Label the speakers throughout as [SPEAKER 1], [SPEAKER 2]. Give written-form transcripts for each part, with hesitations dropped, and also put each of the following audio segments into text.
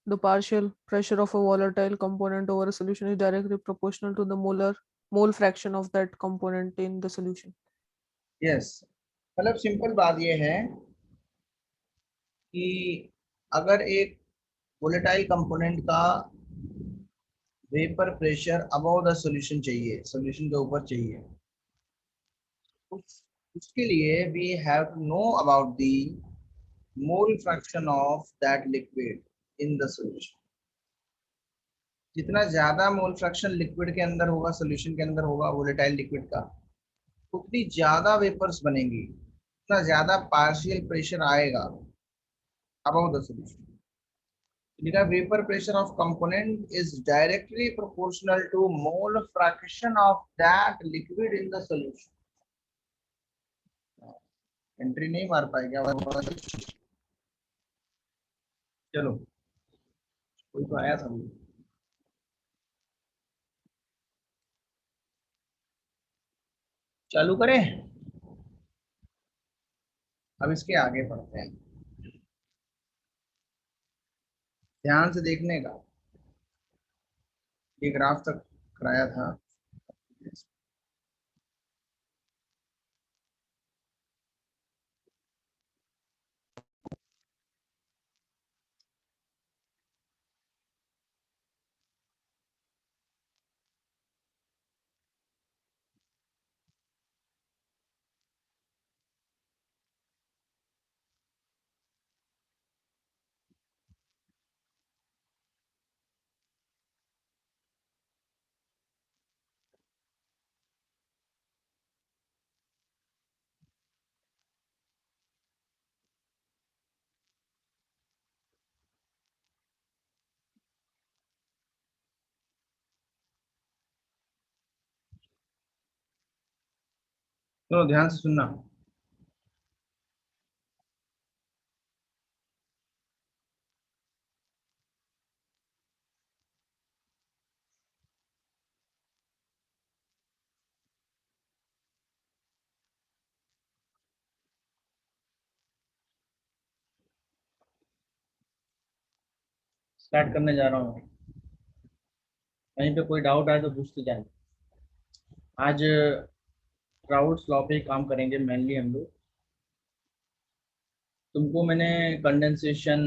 [SPEAKER 1] The partial pressure of a volatile component over a solution is directly proportional to the mole fraction of that component in the solution.
[SPEAKER 2] Yes, मतलब simple बात ये है कि अगर एक volatile component का vapour pressure above the solution चाहिए, solution के ऊपर चाहिए, उसके लिए we have to know about the mole fraction of that liquid in the solution. जितना ज्यादा मोल फ्रैक्शन लिक्विड के अंदर होगा, सॉल्यूशन के अंदर होगा वोलेटाइल लिक्विड का, उतनी ज्यादा वेपर्स बनेंगी, उतना ज्यादा पार्शियल प्रेशर आएगा अबव द सॉल्यूशन। लिखा vapour pressure of component is directly proportional to mole fraction of that liquid in the solution. Entry नहीं मार पाएगा। चलो, कोई तो आया था। चालू करें, अब इसके आगे पढ़ते हैं, ध्यान से देखने का। ये ग्राफ तक कराया था। तो ध्यान से सुनना। स्टार्ट करने जा रहा हूँ। कहीं पे कोई डाउट आए तो पूछते जाए। आज राउल्ट्स लॉ पे ही काम करेंगे मेनली हम लोग। तुमको मैंने condensation,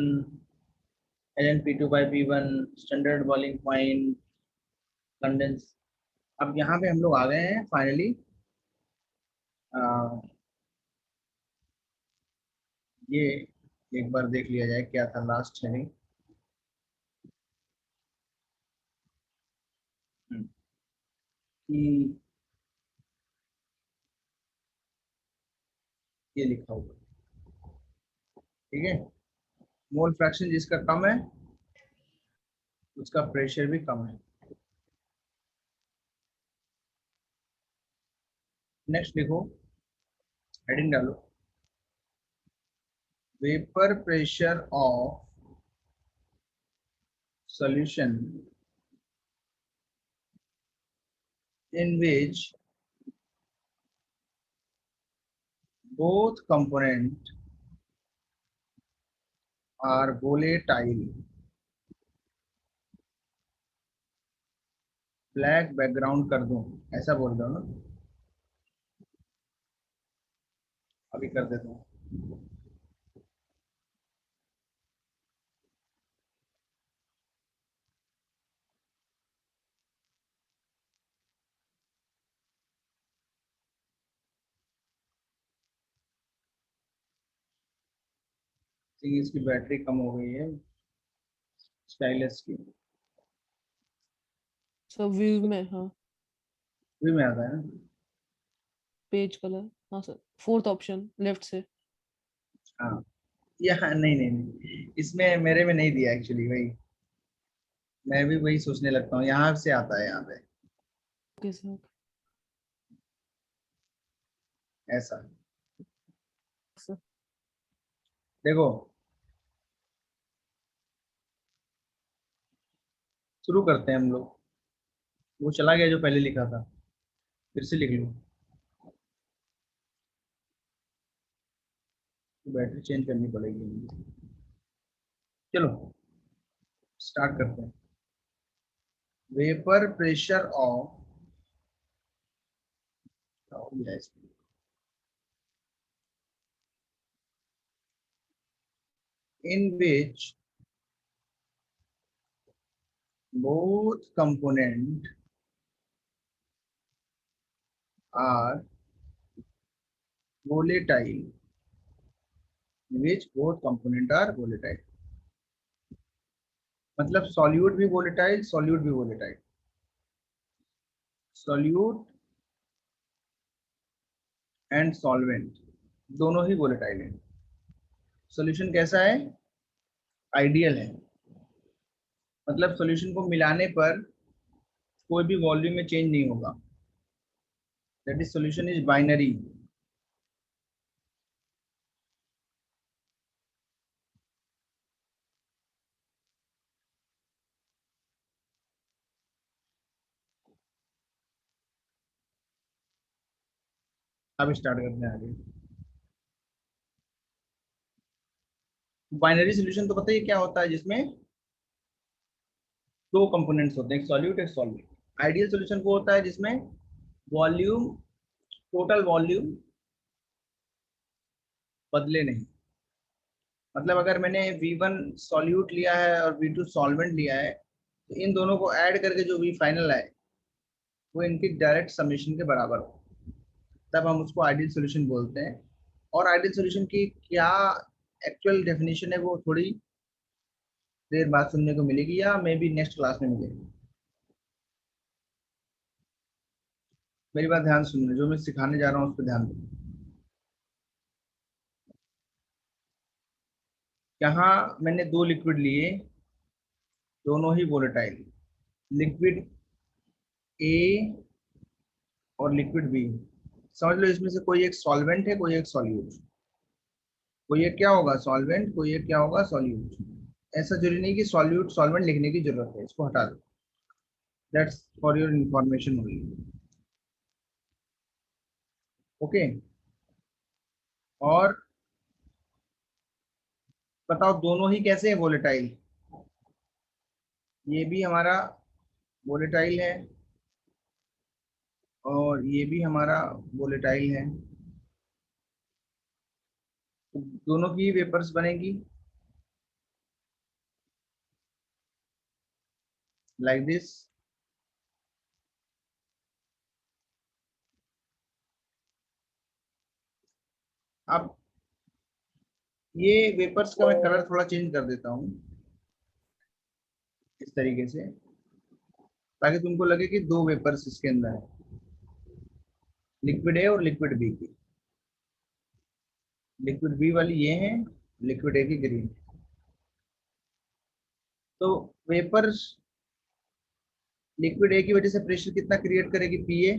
[SPEAKER 2] LN P2/P1, standard boiling point, condense, अब यहाँ पे हम लोग आ गए हैं फाइनली। ये एक बार देख लिया जाए क्या था लास्ट हेडिंग। कि ये लिखा हुआ, ठीक है, मोल फ्रैक्शन जिसका कम है उसका प्रेशर भी कम है। नेक्स्ट लिखो, हेडिंग डालो, vapour pressure of solution in which both components are volatile। Black background कर दूं, ऐसा बोल रहा हूँ ना, अभी कर देता हूँ। इसकी बैटरी कम हो गई है स्टाइलस की।
[SPEAKER 1] सब व्यू में, हाँ,
[SPEAKER 2] भी में आता है ना।
[SPEAKER 1] पेज कलर, हाँ सर, फोर्थ ऑप्शन लेफ्ट से।
[SPEAKER 2] हाँ, यहाँ नहीं नहीं नहीं, इसमें मेरे में नहीं दिया एक्चुअली, वही मैं भी वही सोचने लगता हूँ, यहाँ से आता है यहाँ पे
[SPEAKER 1] ओके सर।
[SPEAKER 2] ऐसा।
[SPEAKER 1] सर
[SPEAKER 2] देखो, शुरू करते हैं हम लोग। वो चला गया जो पहले लिखा था, फिर से लिख लो। बैटरी चेंज करनी पड़ेगी मुझे। चलो, स्टार्ट करते हैं। Vapour pressure of in which both component are volatile, which both component are volatile, मतलब सॉल्यूट भी वोलेटाइल, सॉल्यूट भी वोलेटाइल, सॉल्यूट एंड सॉल्वेंट दोनों ही वोलेटाइल है। सॉल्यूशन कैसा है? आइडियल है, मतलब सॉल्यूशन को मिलाने पर कोई भी वॉल्यूम में चेंज नहीं होगा, that is solution is binary. अब स्टार्ट करते हैं आगे। बाइनरी सॉल्यूशन तो पता ही क्या होता है, जिसमें दो कंपोनेंट्स होते हैं, एक सॉल्यूट एक सॉल्वेंट। आइडियल सॉल्यूशन वो होता है जिसमें वॉल्यूम, टोटल वॉल्यूम बदले नहीं। मतलब अगर मैंने V1 सॉल्यूट लिया है और V2 सॉल्वेंट लिया है, तो इन दोनों को ऐड करके जो V फाइनल आए वो इनकी डायरेक्ट समेशन के बराबर हो, तब हम उसको आइडियल सॉल्यूशन बोलते हैं। और आइडियल सॉल्यूशन की क्या एक्चुअल डेफिनेशन है वो थोड़ी देर बाद सुनने को मिलेगी, या मे बी नेक्स्ट क्लास में मिलेगी। मेरी बात ध्यान सुनना, जो मैं सिखाने जा रहा हूँ उस पर ध्यान दो। यहाँ मैंने दो लिक्विड लिए, दोनों ही वोलेटाइल, लिक्विड ए और लिक्विड बी। समझ लो इसमें से कोई एक सॉल्वेंट है, कोई एक सॉल्यूट। कोई एक क्या होगा? सॉल्वेंट, कोई एक क्या होगा? सॉल्यूट। ऐसा जरूरी नहीं कि सॉल्यूट सॉल्वेंट लिखने की जरूरत है, इसको हटा दो, that's for your information only. Okay, और बताओ दोनों ही कैसे हैं वोलेटाइल? ये भी हमारा वोलेटाइल है और ये भी हमारा वोलेटाइल है, तो दोनों की वेपर्स बनेगी लाइक दिस। अब ये वेपर्स का मैं कलर थोड़ा चेंज कर देता हूँ इस तरीके से, ताकि तुमको लगे कि दो वेपर्स इसके अंदर है, लिक्विड ए और लिक्विड बी की। लिक्विड बी वाली ये है, लिक्विड ए की ग्रीन। तो वेपर्स लिक्विड ए की वजह से प्रेशर कितना क्रिएट करेगी? पीए,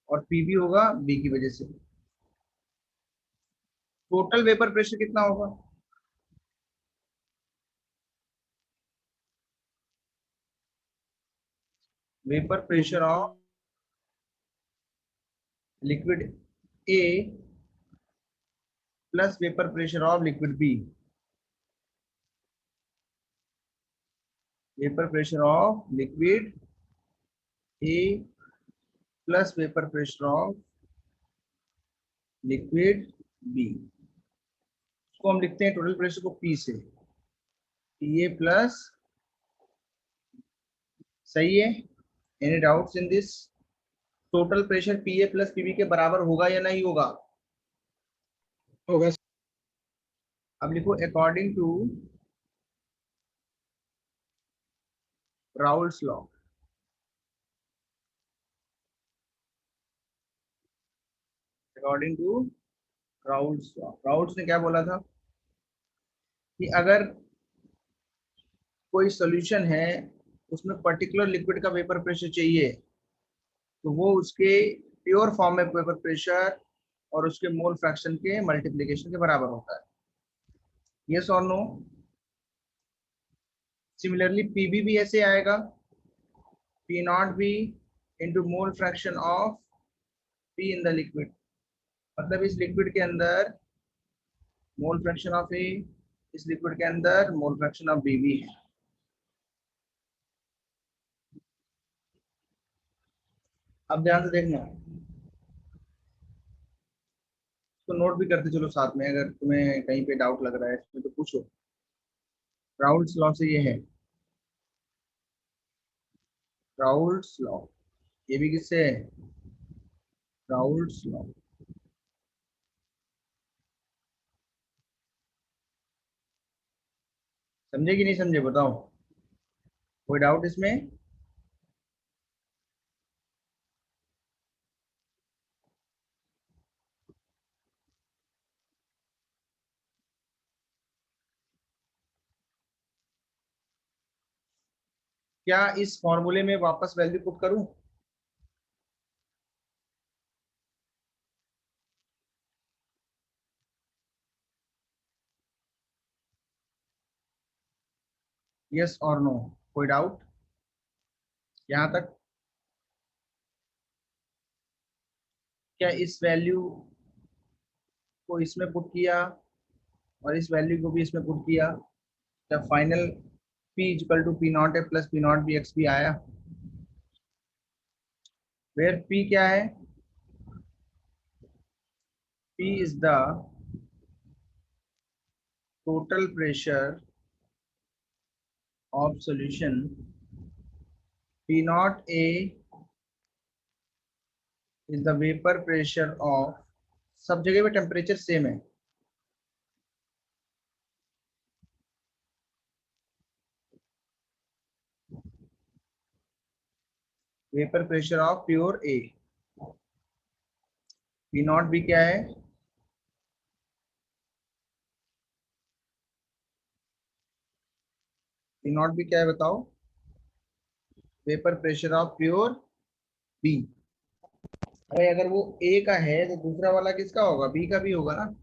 [SPEAKER 2] और पीबी होगा बी की वजह से। टोटल वेपर प्रेशर कितना होगा? Vapour pressure of liquid A plus vapour pressure of liquid B. Vapour pressure of liquid A plus vapour pressure of liquid B, इसको हम लिखते हैं टोटल प्रेशर को पी से, पी ए प्लस। सही है? Any doubts in this? Total pressure P A plus PB के बराबर होगा या नहीं होगा?
[SPEAKER 3] होगा।
[SPEAKER 2] अब लिखो according to Raoult's law. According to Raoult's law, Raoult's ने क्या बोला था कि अगर कोई सॉल्यूशन है, उसमें पर्टिकुलर लिक्विड का वेपर प्रेशर चाहिए, तो वो उसके प्योर फॉर्म में वेपर प्रेशर और उसके मोल फ्रैक्शन के मल्टीप्लिकेशन के बराबर होता है। यस और नो? सिमिलरली पीबी भी ऐसे आएगा, P not B into mole fraction of P in the liquid. मतलब इस लिक्विड के अंदर मोल फ्रैक्शन ऑफ ए, इस लिक्विड के अंदर मोल फ्रैक्शन ऑफ बी भी है। अब ध्यान से देखना, तो नोट भी करते चलो साथ में, अगर तुम्हें कहीं पे डाउट लग रहा है इसमें तो पूछो। राउल्ट्स लॉ से ये है, राउल्ट्स लॉ, ये भी किससे है, राउल्ट्स लॉ। समझे कि नहीं समझे बताओ, कोई डाउट इसमें? क्या इस फॉर्मूले में वापस वैल्यू पुट करूं? यस और नो, कोई डाउट यहां तक? क्या इस वैल्यू को इसमें पुट किया और इस वैल्यू को भी इसमें पुट किया, क्या final P equal to P not A plus P not B X भी आया? वेयर P क्या है, P is the total pressure of solution, P naught A is the vapour pressure of, सब जगह पे टेम्परेचर सेम है, vapour pressure of pure A. P not B क्या है, पी नॉट भी क्या है बताओ, vapour pressure of pure B. अरे अगर वो ए का है तो दूसरा वाला किसका होगा, बी का भी होगा ना।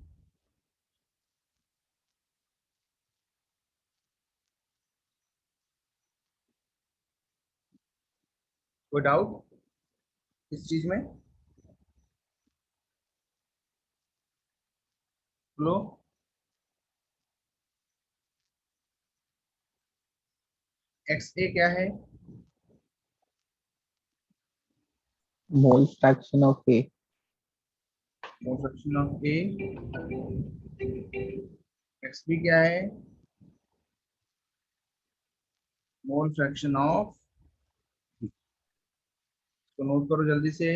[SPEAKER 2] कोई डाउट इस चीज में? लो, एक्स ए क्या है,
[SPEAKER 4] mole fraction of A.
[SPEAKER 2] Mole fraction of A. X B क्या है, मोल फ्रैक्शन ऑफ, तो नोट करो जल्दी से।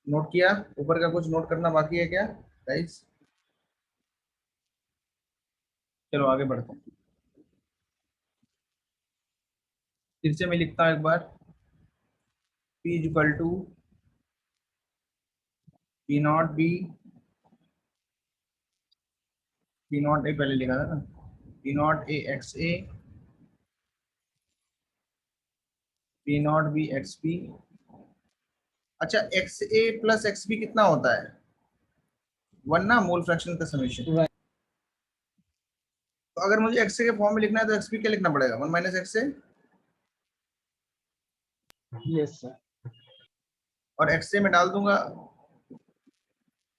[SPEAKER 2] नोट किया? ऊपर का कुछ नोट करना बाकी है क्या गाइस? चलो आगे बढ़ते हैं। फिर से मैं लिखता हूँ एक बार, P is equal to P not B, P not A पहले लिखा था ना, P not A X A, P not B X P. अच्छा, X A plus X B कितना होता है? 1 ना, मोल फ्रैक्शन का समेशन।
[SPEAKER 3] Right.
[SPEAKER 2] तो अगर मुझे एक्स ए के फॉर्म में लिखना है तो एक्स पी क्या लिखना पड़ेगा? 1 माइनस एक्स ए,
[SPEAKER 3] Yes, sir.
[SPEAKER 2] और एक्स ए में डाल दूंगा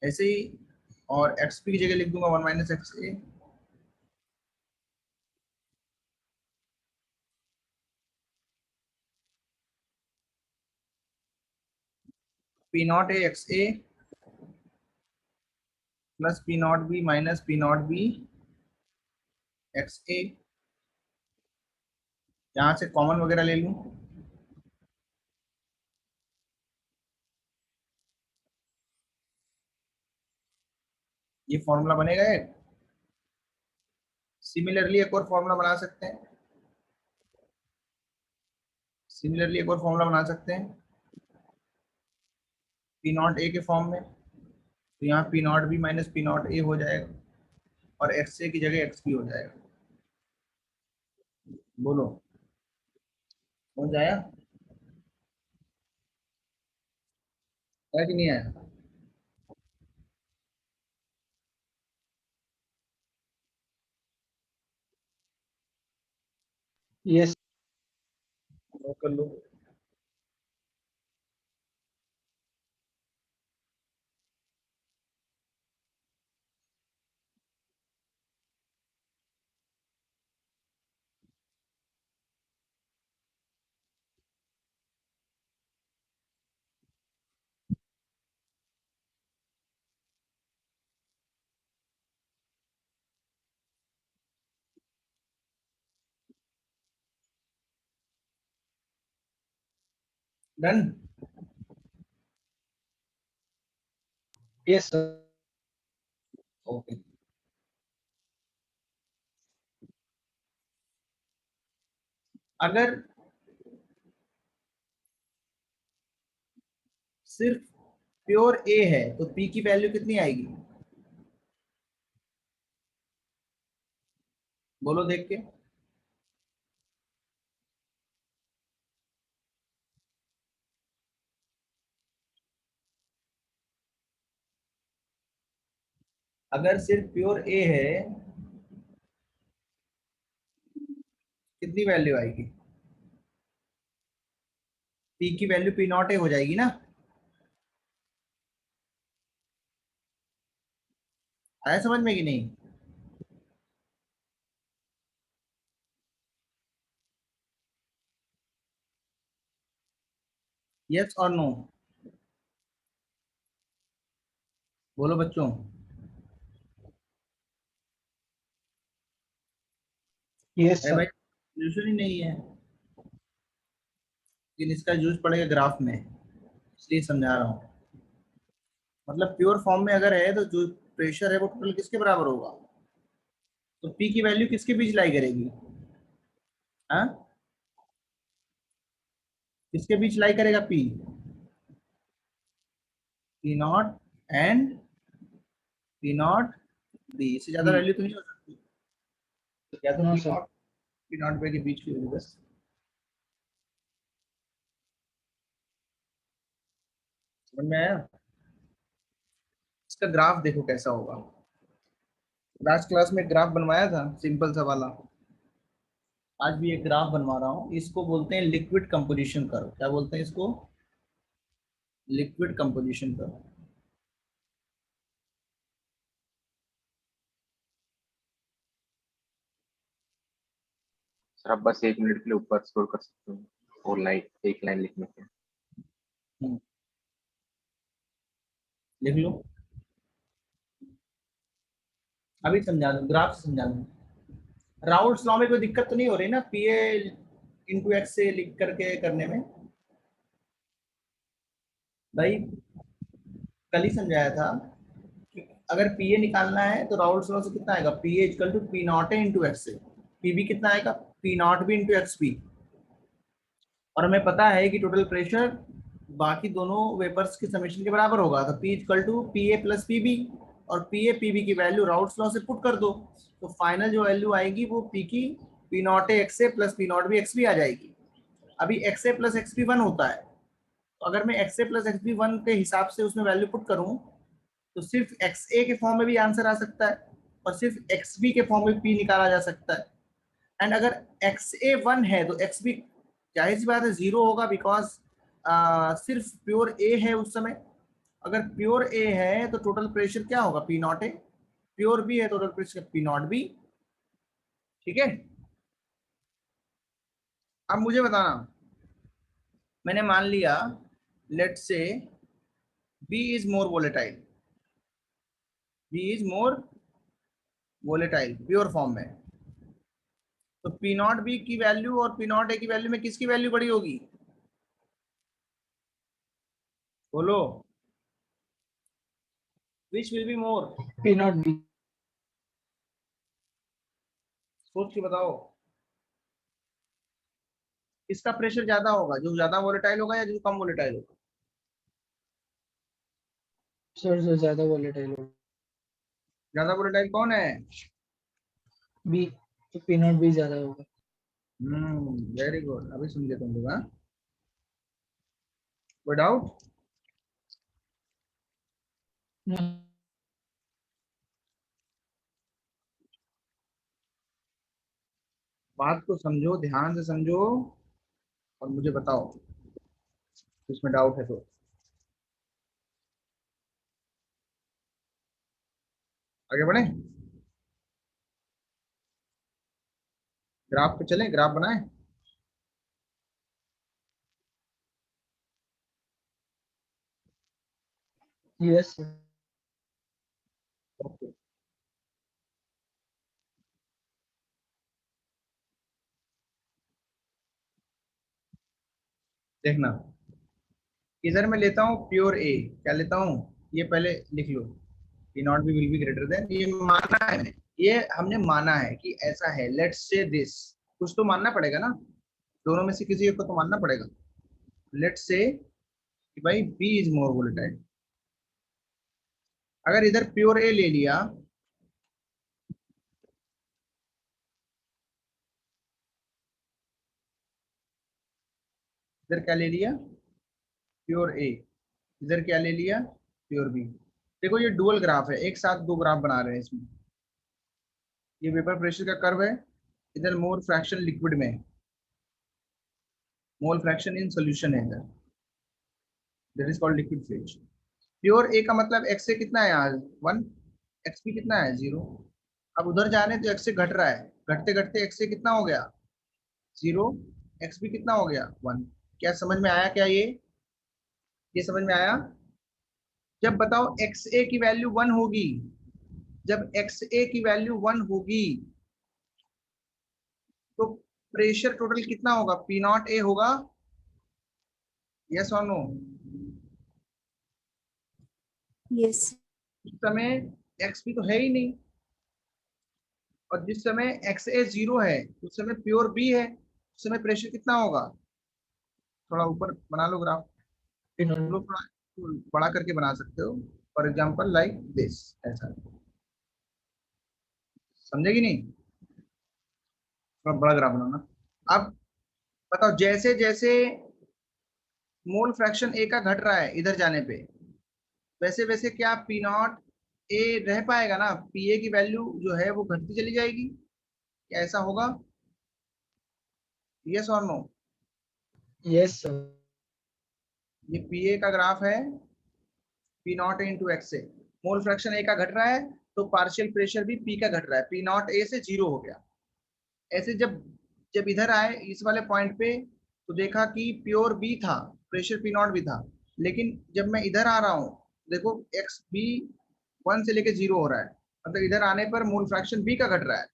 [SPEAKER 2] ऐसे ही, और एक्स पी की जगह लिख दूंगा 1 minus X A. P not A X A plus P not B minus P not B X A. यहाँ से कॉमन वगैरह ले लूँ, ये फॉर्मूला बनेगा एक। सिमिलरली एक और फॉर्मूला बना सकते हैं, सिमिलरली एक और फॉर्मूला बना सकते हैं पी नॉट ए के फॉर्म में। तो यहाँ P not B minus P not a हो जाएगा, और एक्स ए की जगह एक्स बी हो जाएगा। बोलो, हो जाएगा? है कि नहीं आया?
[SPEAKER 3] Yes.
[SPEAKER 2] नोट कर लो। डन।
[SPEAKER 3] Yes, sir.
[SPEAKER 2] ओके, अगर सिर्फ प्योर ए है तो पी की वैल्यू कितनी आएगी? बोलो देख के। अगर सिर्फ प्योर ए है, कितनी वैल्यू आएगी? पी की वैल्यू पी नॉट ए हो जाएगी ना? आया समझ में कि नहीं? यस और नो? बोलो बच्चों।
[SPEAKER 3] Yes,
[SPEAKER 2] अरे
[SPEAKER 3] sir.
[SPEAKER 2] भाई, सोल्यूशन ही नहीं है, लेकिन इसका यूज पड़ेगा ग्राफ में, इसलिए समझा रहा हूँ। मतलब प्योर फॉर्म में अगर है तो जो प्रेशर है वो टोटल किसके बराबर होगा? तो पी की वैल्यू किसके बीच लाई करेगी? हाँ, किसके बीच लाई करेगा P? P not and P not be, इससे ज्यादा
[SPEAKER 3] B.
[SPEAKER 2] वैल्यू तो नहीं हो सकती। तो क्या तो
[SPEAKER 3] No,
[SPEAKER 2] P
[SPEAKER 3] sir.
[SPEAKER 2] Not, P not be के बीच की वैल्यू बस। समझ में आया? इसका ग्राफ देखो कैसा होगा। लास्ट क्लास में ग्राफ बनवाया था सिंपल सा वाला, आज भी एक ग्राफ बनवा रहा हूँ। इसको बोलते हैं लिक्विड कंपोजिशन कर्व। क्या बोलते हैं इसको? Liquid composition curve.
[SPEAKER 4] सर आप बस 1 मिनट के लिए ऊपर स्क्रॉल कर सकते हो और लाइन एक लाइन लिखने के।
[SPEAKER 2] लिख लो, अभी समझा दूँ, ग्राफ समझा दूँ। राउल्ट्स लॉ में कोई दिक्कत तो नहीं हो रही ना, पी ए इंटू एक्स से लिख करके करने में? भाई कल ही समझाया था कि अगर पीए निकालना है तो राउल्स लॉ से कितना आएगा, PA equal to P not A into X A, PB कितना आएगा, P not B into X B. और हमें पता है कि टोटल प्रेशर बाकी दोनों वेपर्स के समेशन के बराबर होगा, तो P equal to P A plus P B, और पी ए पी बी की वैल्यू राउल्स लॉ से पुट कर दो, तो फाइनल जो वैल्यू आएगी वो पी की P not A X A plus P not B X B आ जाएगी। अभी X A plus X B 1 होता है, तो अगर मैं X A plus X B 1 के हिसाब से उसमें वैल्यू पुट करूं तो सिर्फ एक्स ए के फॉर्म में भी आंसर आ सकता है और सिर्फ एक्स बी के फॉर्म में पी निकाला जा सकता है। एंड अगर एक्स ए 1 है तो एक्स बी जाहिर सी बात है 0 होगा, बिकॉज सिर्फ प्योर ए है उस समय। अगर प्योर ए है तो टोटल प्रेशर क्या होगा, P not A, pure B है total pressure P not B. ठीक है, अब मुझे बताना, मैंने मान लिया लेट से B is more volatile, B is more volatile pure form में, तो P नॉट बी की वैल्यू और P नॉट ए की वैल्यू में किसकी वैल्यू बड़ी होगी, बोलो, which will be more,
[SPEAKER 3] P not B.
[SPEAKER 2] सोच के बताओ, किसका प्रेशर ज्यादा होगा, जो ज्यादा वोलेटाइल होगा या जो कम वोलेटाइल होगा,
[SPEAKER 3] सर जो ज्यादा वोलेटाइल हो
[SPEAKER 2] ज्यादा वोलेटाइल कौन है,
[SPEAKER 3] B, तो P not B ज्यादा होगा।
[SPEAKER 2] वेरी गुड, अभी समझे तुम लोग, हाँ, कोई डाउट,
[SPEAKER 3] No.
[SPEAKER 2] बात को समझो, ध्यान से समझो और मुझे बताओ इसमें डाउट है तो। आगे बढ़े, ग्राफ पे चलें, ग्राफ बनाएं।
[SPEAKER 3] Yes sir.
[SPEAKER 2] ओके, देखना, इधर मैं लेता हूँ प्योर ए, क्या लेता हूँ, ये पहले लिख लो, P not B will be greater than, ये माना है, ये हमने माना है कि ऐसा है, लेट्स से दिस, कुछ तो मानना पड़ेगा ना, दोनों में से किसी एक को तो मानना पड़ेगा। लेट्स से कि भाई बी इज मोर वोलेटाइल, अगर इधर प्योर ए ले लिया, इधर क्या ले लिया, प्योर ए, इधर क्या ले लिया, प्योर बी। देखो ये डुअल ग्राफ है, एक साथ दो ग्राफ बना रहे हैं इसमें, ये वेपर प्रेशर का कर्व है, इधर मोल फ्रैक्शन लिक्विड में, मोल फ्रैक्शन इन सॉल्यूशन है इधर, that is called liquid phase. Pure A का मतलब एक्स से कितना है यहाँ 1, एक्स बी कितना है 0, अब उधर जाने तो एक्स से घट रहा है, घटते घटते एक्स से कितना हो गया 0, एक्स बी कितना हो गया 1। क्या समझ में आया, क्या ये समझ में आया। जब बताओ एक्स ए की वैल्यू 1 होगी, जब एक्स ए की वैल्यू 1 होगी तो प्रेशर टोटल कितना होगा, पी नॉट ए होगा, यस और नो।
[SPEAKER 5] यस।
[SPEAKER 2] उस समय एक्स बी तो है ही नहीं, और जिस समय एक्स ए 0 है उस समय प्योर बी है, उस समय प्रेशर कितना होगा, थोड़ा ऊपर बना लो ग्राफ,
[SPEAKER 3] P not
[SPEAKER 2] लोग थोड़ा बड़ा करके बना सकते हो, फॉर एग्जाम्पल लाइक दिस, ऐसा, समझेगी नहीं, थोड़ा बड़ा ग्राफ बनाना। अब बताओ, जैसे जैसे मोल फ्रैक्शन ए का घट रहा है इधर जाने पे, वैसे वैसे क्या पी नॉट ए रह पाएगा ना, पी ए की वैल्यू जो है वो घटती चली जाएगी, क्या ऐसा होगा, यस और नो।
[SPEAKER 3] yes sir.
[SPEAKER 2] ये पी ए का ग्राफ है, P not A into X A, mole fraction A का घट रहा है तो पार्शियल प्रेशर भी पी का घट रहा है, पी नॉट ए से 0 हो गया। ऐसे जब जब इधर आए इस वाले पॉइंट पे तो देखा कि प्योर बी था, प्रेशर पी नॉट भी था, लेकिन जब मैं इधर आ रहा हूँ देखो एक्स बी 1 से लेके 0 हो रहा है, मतलब इधर आने पर मोल फ्रैक्शन बी का घट रहा है,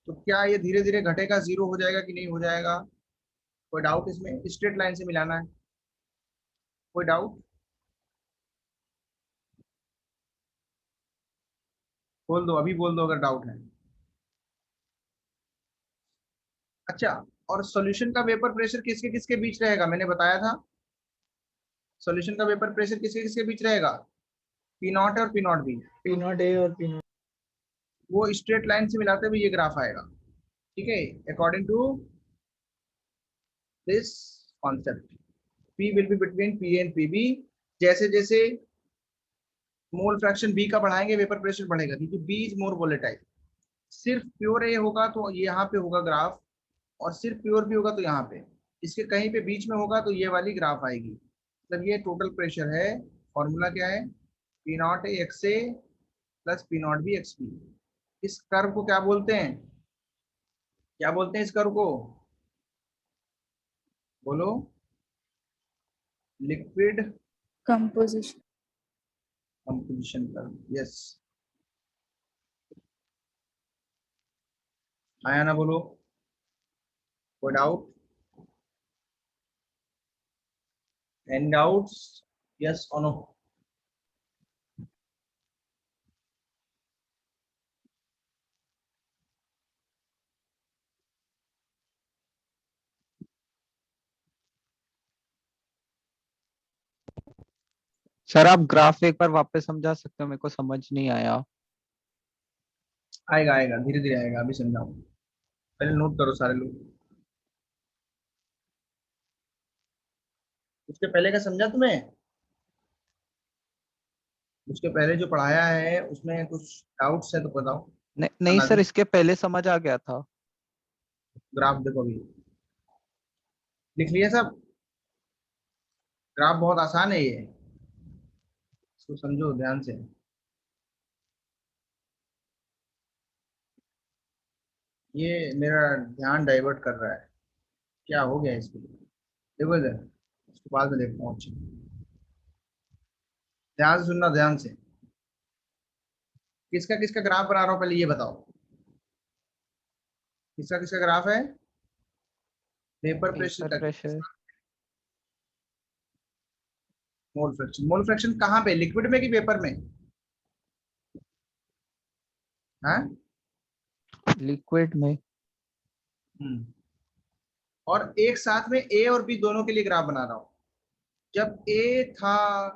[SPEAKER 2] तो क्या ये धीरे धीरे घटेगा, 0 हो जाएगा कि नहीं हो जाएगा, कोई डाउट इसमें, स्ट्रेट लाइन से मिलाना है, कोई डाउट, बोल दो, अभी बोल दो अगर डाउट है। अच्छा, और सॉल्यूशन का वेपर प्रेशर किसके किसके बीच रहेगा, मैंने बताया था। सॉल्यूशन का वेपर प्रेशर किसके किसके बीच रहेगा, पी नॉट और P not B.
[SPEAKER 3] P not A और पी नॉट।
[SPEAKER 2] वो स्ट्रेट लाइन से मिलाते हुए ये ग्राफ आएगा, ठीक है, according to this concept. P will be between P and PB। जैसे जैसे मोल फ्रैक्शन B का बढ़ाएंगे वेपर प्रेशर बढ़ेगा, क्योंकि B इज मोर वोलेटाइल। सिर्फ प्योर A होगा तो ये यहाँ पे होगा ग्राफ, और सिर्फ प्योर B होगा तो यहाँ पे, इसके कहीं पे बीच में होगा तो ये वाली ग्राफ आएगी। मतलब ये टोटल प्रेशर है। फॉर्मूला क्या है, P naught A X A plus P naught B X B. इस कर्व को क्या बोलते हैं, क्या बोलते हैं इस कर्व को, बोलो। Liquid
[SPEAKER 5] composition.
[SPEAKER 2] Composition curve, yes. आया ना, बोलो, कोई डाउट? एनी डाउट्स, यस और नो?
[SPEAKER 6] सर आप ग्राफ एक बार वापस समझा सकते हो, मेरे को समझ नहीं आया।
[SPEAKER 2] आएगा आएगा, धीरे धीरे आएगा, अभी समझाऊं। पहले नोट करो सारे लोग। उसके पहले का समझा तुम्हें, उसके पहले जो पढ़ाया है उसमें कुछ डाउट्स है तो बताओ।
[SPEAKER 6] नहीं नहीं सर, इसके पहले समझ आ गया था।
[SPEAKER 2] ग्राफ देखो, अभी लिख लिया सब। ग्राफ बहुत आसान है ये, इसको समझो ध्यान से। ये मेरा ध्यान डाइवर्ट कर रहा है, क्या हो गया इसको, देखो इधर, इसको बाद में देखता हूँ। अच्छा, ध्यान से सुनना, ध्यान से। किसका किसका ग्राफ बना रहा हूँ पहले ये बताओ, किसका किसका ग्राफ है, वेपर प्रेशर
[SPEAKER 6] वेपर
[SPEAKER 2] तक।
[SPEAKER 6] प्रेशर।
[SPEAKER 2] मोल फ्रैक्शन कहाँ पे, लिक्विड में कि वेपर में? हाँ,
[SPEAKER 6] लिक्विड में।
[SPEAKER 2] और एक साथ में ए और बी दोनों के लिए ग्राफ बना रहा हूं। जब ए था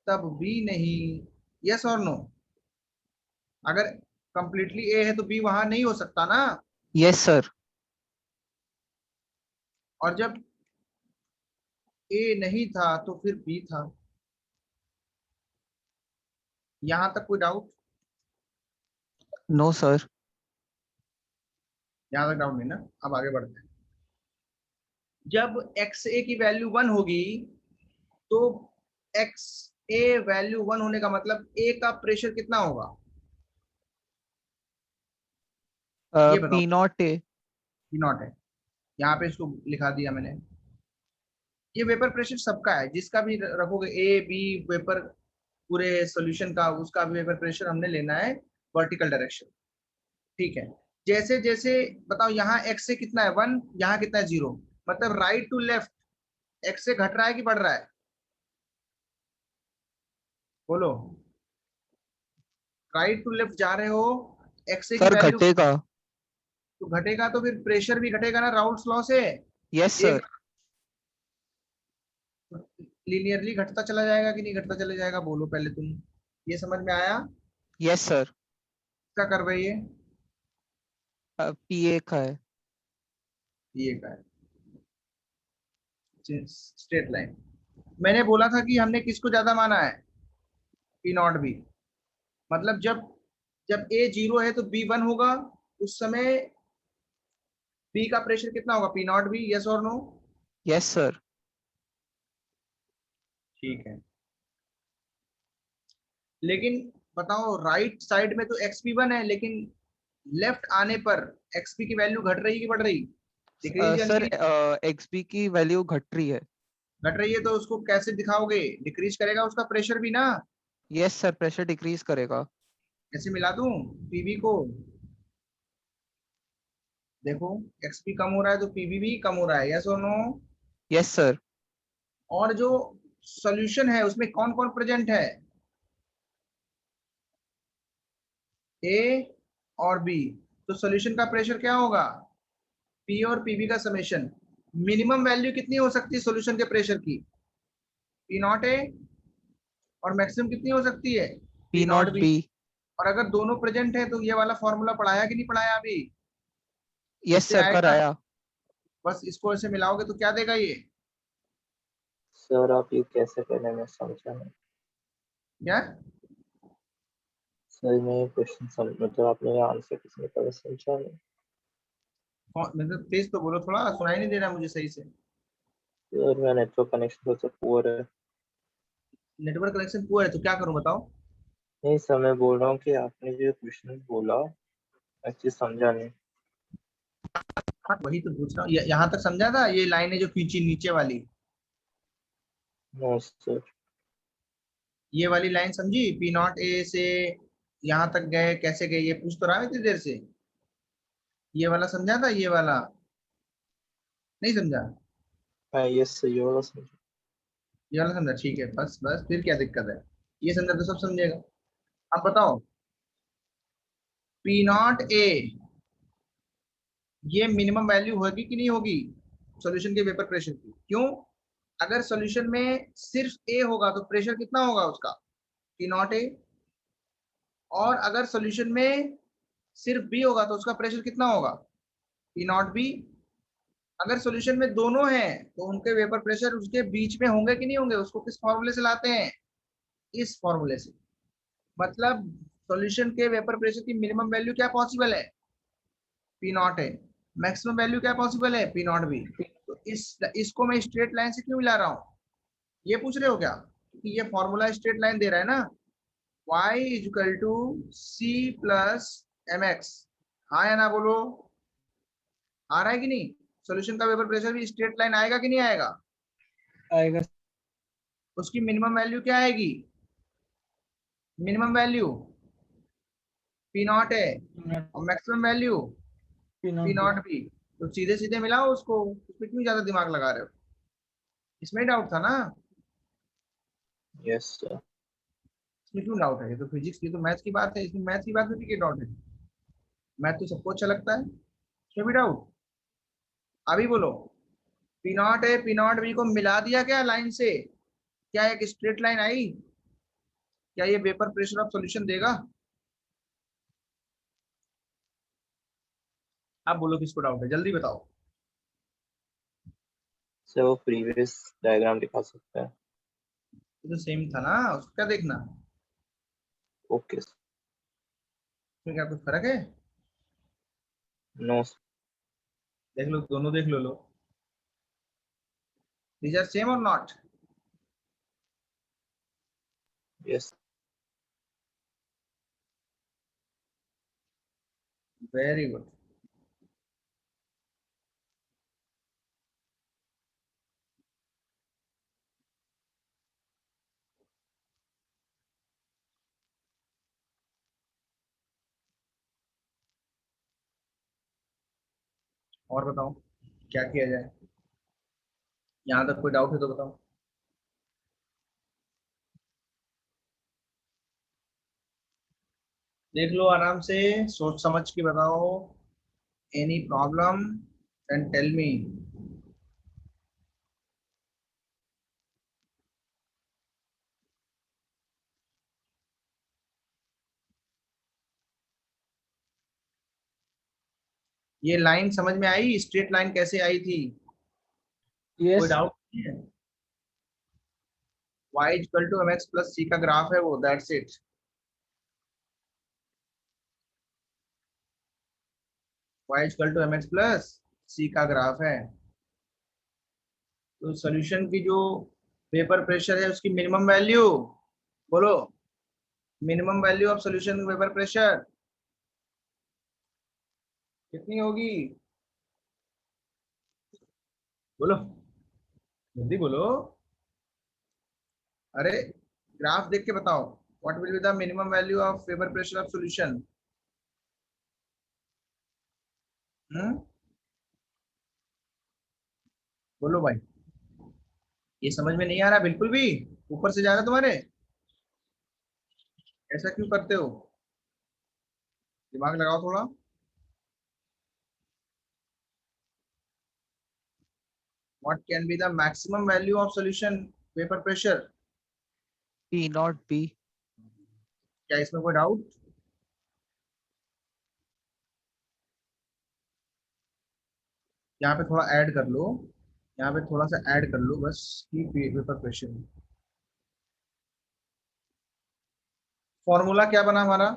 [SPEAKER 2] तब बी नहीं, यस और नो? अगर कंप्लीटली ए है तो बी वहां नहीं हो सकता ना।
[SPEAKER 6] Yes sir.
[SPEAKER 2] और जब ए नहीं था तो फिर बी था। यहां तक कोई डाउट?
[SPEAKER 6] No sir.
[SPEAKER 2] यहां तक डाउट नहीं ना, अब आगे बढ़ते हैं। जब एक्स ए की वैल्यू 1 होगी तो एक्स ए वैल्यू 1 होने का मतलब ए का प्रेशर कितना होगा, ये बताओ।
[SPEAKER 6] P not a.
[SPEAKER 2] P not है, यहाँ पे इसको लिखा दिया मैंने। ये वेपर प्रेशर सबका है, जिसका भी रखोगे ए बी वेपर, पूरे सॉल्यूशन का, उसका भी वेपर प्रेशर हमने लेना है वर्टिकल डायरेक्शन, ठीक है। जैसे जैसे बताओ, यहाँ एक्स से कितना है 1, यहाँ कितना है 0, मतलब राइट टू लेफ्ट एक्स से घट रहा है कि बढ़ रहा है, बोलो। राइट टू लेफ्ट जा रहे हो, एक्स की
[SPEAKER 6] सर
[SPEAKER 2] वैल्यू
[SPEAKER 6] घटेगा।
[SPEAKER 2] तो घटेगा, तो फिर प्रेशर भी घटेगा ना, राउल्स लॉ से।
[SPEAKER 6] यस
[SPEAKER 2] एक
[SPEAKER 6] सर।
[SPEAKER 2] लीनियरली घटता चला जाएगा कि नहीं घटता चला जाएगा, बोलो पहले तुम। ये समझ में आया?
[SPEAKER 6] Yes sir.
[SPEAKER 2] क्या कर रही है,
[SPEAKER 6] पी ए का है।
[SPEAKER 2] ये का है स्ट्रेट लाइन। मैंने बोला था कि हमने किसको ज्यादा माना है, पी नॉट बी। मतलब जब जब ए 0 है तो बी 1 होगा, उस समय बी का प्रेशर कितना होगा, पी नॉट बी, यस और नो?
[SPEAKER 6] Yes sir.
[SPEAKER 2] ठीक है, लेकिन बताओ राइट साइड में तो XP1 है, लेकिन लेफ्ट आने पर XP की वैल्यू घट रही कि बढ़ रही, डिक्रीज या
[SPEAKER 6] सर
[SPEAKER 2] इंक्रीज?
[SPEAKER 6] एक्स बी की वैल्यू घट रही है।
[SPEAKER 2] घट रही है तो उसको कैसे दिखाओगे, डिक्रीज करेगा उसका प्रेशर भी ना।
[SPEAKER 6] यस सर, प्रेशर डिक्रीज करेगा।
[SPEAKER 2] कैसे मिला दूं पीबी को, देखो XP कम हो रहा है तो पीबी भी कम हो रहा है, यस और नो?
[SPEAKER 6] Yes sir.
[SPEAKER 2] और जो सॉल्यूशन है उसमें कौन कौन प्रेजेंट है, ए और बी, तो सॉल्यूशन का प्रेशर क्या होगा, पी और पीबी का समेशन। मिनिमम वैल्यू कितनी हो सकती है सॉल्यूशन के प्रेशर की, पी नॉट ए, और मैक्सिमम कितनी हो सकती है, P
[SPEAKER 6] P
[SPEAKER 2] naught
[SPEAKER 6] naught
[SPEAKER 2] B.
[SPEAKER 6] B.
[SPEAKER 2] और अगर दोनों प्रेजेंट है तो ये वाला फॉर्मूला पढ़ाया कि नहीं पढ़ाया अभी,
[SPEAKER 6] यस
[SPEAKER 2] इससे
[SPEAKER 6] सर
[SPEAKER 2] आएगा।
[SPEAKER 6] कराया।
[SPEAKER 2] बस इसको ऐसे मिलाओगे तो क्या देगा ये,
[SPEAKER 5] सर आप ये कैसे करें, मैं समझा नहीं।
[SPEAKER 2] क्या
[SPEAKER 5] सर मैं ये क्वेश्चन समझ, मतलब आपने आंसर किसने करा समझा नहीं।
[SPEAKER 2] मतलब तेज तो बोलो, थोड़ा सुनाई नहीं दे रहा मुझे सही से।
[SPEAKER 5] सर मेरा नेटवर्क कनेक्शन तो पुअर है।
[SPEAKER 2] नेटवर्क कनेक्शन पुअर है तो क्या करूं बताओ।
[SPEAKER 5] नहीं सर, मैं बोल रहा हूँ कि आपने जो क्वेश्चन बोला अच्छी समझा नहीं।
[SPEAKER 2] हाँ वही तो पूछ रहा हूँ, यहाँ तक समझा था, ये लाइन है जो खींची नीचे वाली,
[SPEAKER 5] नो सर।
[SPEAKER 2] ये वाली लाइन समझी, पी नॉट ए से यहाँ तक गए, कैसे गए ये पूछ तो रहा है इतनी देर से। ये वाला समझा था, ये वाला नहीं समझा,
[SPEAKER 5] हाँ यस सर, ये वाला समझा।
[SPEAKER 2] ये वाला समझा, ठीक है, बस बस फिर क्या दिक्कत है, ये समझा तो सब समझेगा। अब बताओ, पी नॉट ए ये मिनिमम वैल्यू होगी कि नहीं होगी सॉल्यूशन के वेपर प्रेशर की, क्यों, अगर सॉल्यूशन में सिर्फ ए होगा तो प्रेशर कितना होगा उसका, पी नॉट ए, और अगर सॉल्यूशन में सिर्फ बी होगा तो उसका प्रेशर कितना होगा, पी नॉट बी। अगर सॉल्यूशन में दोनों हैं तो उनके वेपर प्रेशर उसके बीच में होंगे कि नहीं होंगे, उसको किस फॉर्मूले से लाते हैं, इस फॉर्मूले से। मतलब सॉल्यूशन के वेपर प्रेशर की मिनिमम वैल्यू क्या पॉसिबल है, पी नॉट है, मैक्सिमम वैल्यू क्या पॉसिबल है, पी नॉट बी। तो इसको मैं स्ट्रेट लाइन से क्यों मिला रहा हूँ, ये पूछ रहे हो क्या, क्योंकि ये फॉर्मूला स्ट्रेट लाइन दे रहा है ना, y is equal to C plus M X. हाँ या ना बोलो, आ रहा है कि नहीं, सॉल्यूशन का वेपर प्रेशर भी स्ट्रेट लाइन आएगा कि नहीं आएगा,
[SPEAKER 3] आएगा।
[SPEAKER 2] उसकी मिनिमम वैल्यू क्या आएगी, मिनिमम वैल्यू पी नॉट है और maximum value P not be. तो सीधे सीधे मिलाओ उसको, उसमें क्यों ज्यादा दिमाग लगा रहे हो, इसमें डाउट था ना,
[SPEAKER 5] यस सर।
[SPEAKER 2] इसमें क्यों डाउट है, ये तो फिजिक्स की तो मैथ्स की बात है, इसमें मैथ्स की बात में भी क्या डाउट है, मैथ तो सबको अच्छा लगता है, इसमें भी डाउट। अभी बोलो, पी नॉट है पी नॉट बी को मिला दिया क्या लाइन से, क्या एक स्ट्रेट लाइन आई, क्या ये वेपर प्रेशर ऑफ सॉल्यूशन देगा, आप बोलो किसको डाउट है, जल्दी बताओ।
[SPEAKER 5] सर वो प्रीवियस डायग्राम दिखा सकते हैं।
[SPEAKER 2] ये तो सेम था ना, उसको क्या देखना,
[SPEAKER 5] ओके सर।
[SPEAKER 2] इसमें क्या कुछ फर्क है,
[SPEAKER 5] नो
[SPEAKER 2] देख लो दोनों देख लो, दीज आर सेम और नॉट,
[SPEAKER 5] यस।
[SPEAKER 2] Very good. और बताओ क्या किया जाए, यहाँ तक कोई डाउट है तो बताओ। देख लो आराम से, सोच समझ के बताओ, any problem and tell me. ये लाइन समझ में आई, स्ट्रेट लाइन कैसे आई थी, कोई
[SPEAKER 3] यस।
[SPEAKER 2] डाउट नहीं है, y equal to mx plus c का ग्राफ है वो, that's it. y equal to mx plus c का ग्राफ है, तो सॉल्यूशन की जो वेपर प्रेशर है उसकी मिनिमम वैल्यू, बोलो, minimum value of solution vapour pressure कितनी होगी, बोलो जल्दी बोलो, अरे ग्राफ देख के बताओ, what will be the minimum value of vapour pressure of solution. बोलो भाई, ये समझ में नहीं आ रहा बिल्कुल भी, ऊपर से जा रहा तुम्हारे, ऐसा क्यों करते हो, दिमाग लगाओ थोड़ा। What can be the maximum value of solution vapor pressure?
[SPEAKER 6] P not B.
[SPEAKER 2] क्या इसमें कोई डाउट? यहाँ पे थोड़ा ऐड कर लो, यहाँ पे थोड़ा सा ऐड कर लो बस कि वेपर प्रेशर। फॉर्मूला क्या बना हमारा?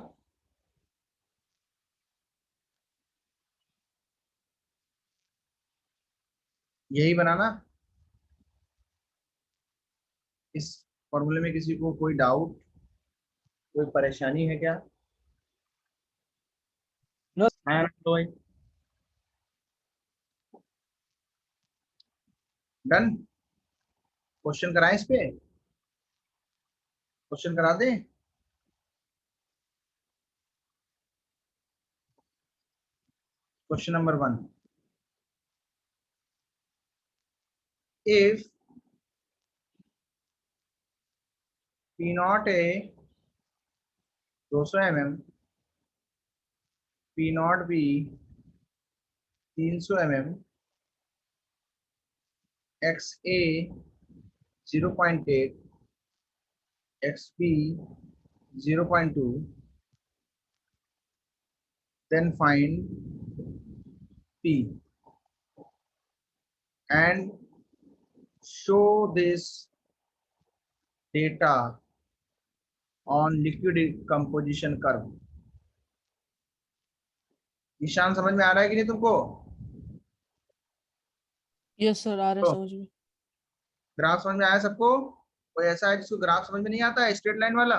[SPEAKER 2] यही बना ना? इस फॉर्मूले में किसी को कोई डाउट, कोई परेशानी है क्या?
[SPEAKER 3] No.
[SPEAKER 2] हाँ तो भाई डन। क्वेश्चन कराएं इस पे, क्वेश्चन करा दें। Question number 1, if P naught A 200 mm, P naught B 300 mm, X A 0.8, X B 0.2, then find P and show this data on liquid composition curve। निशान समझ में आ रहा है कि नहीं तुमको?
[SPEAKER 1] यस सर, आ रहा है
[SPEAKER 2] तो
[SPEAKER 1] समझ में।
[SPEAKER 2] ग्राफ समझ में आया सबको? कोई ऐसा है जिसको ग्राफ समझ में नहीं आता है, स्ट्रेट लाइन वाला?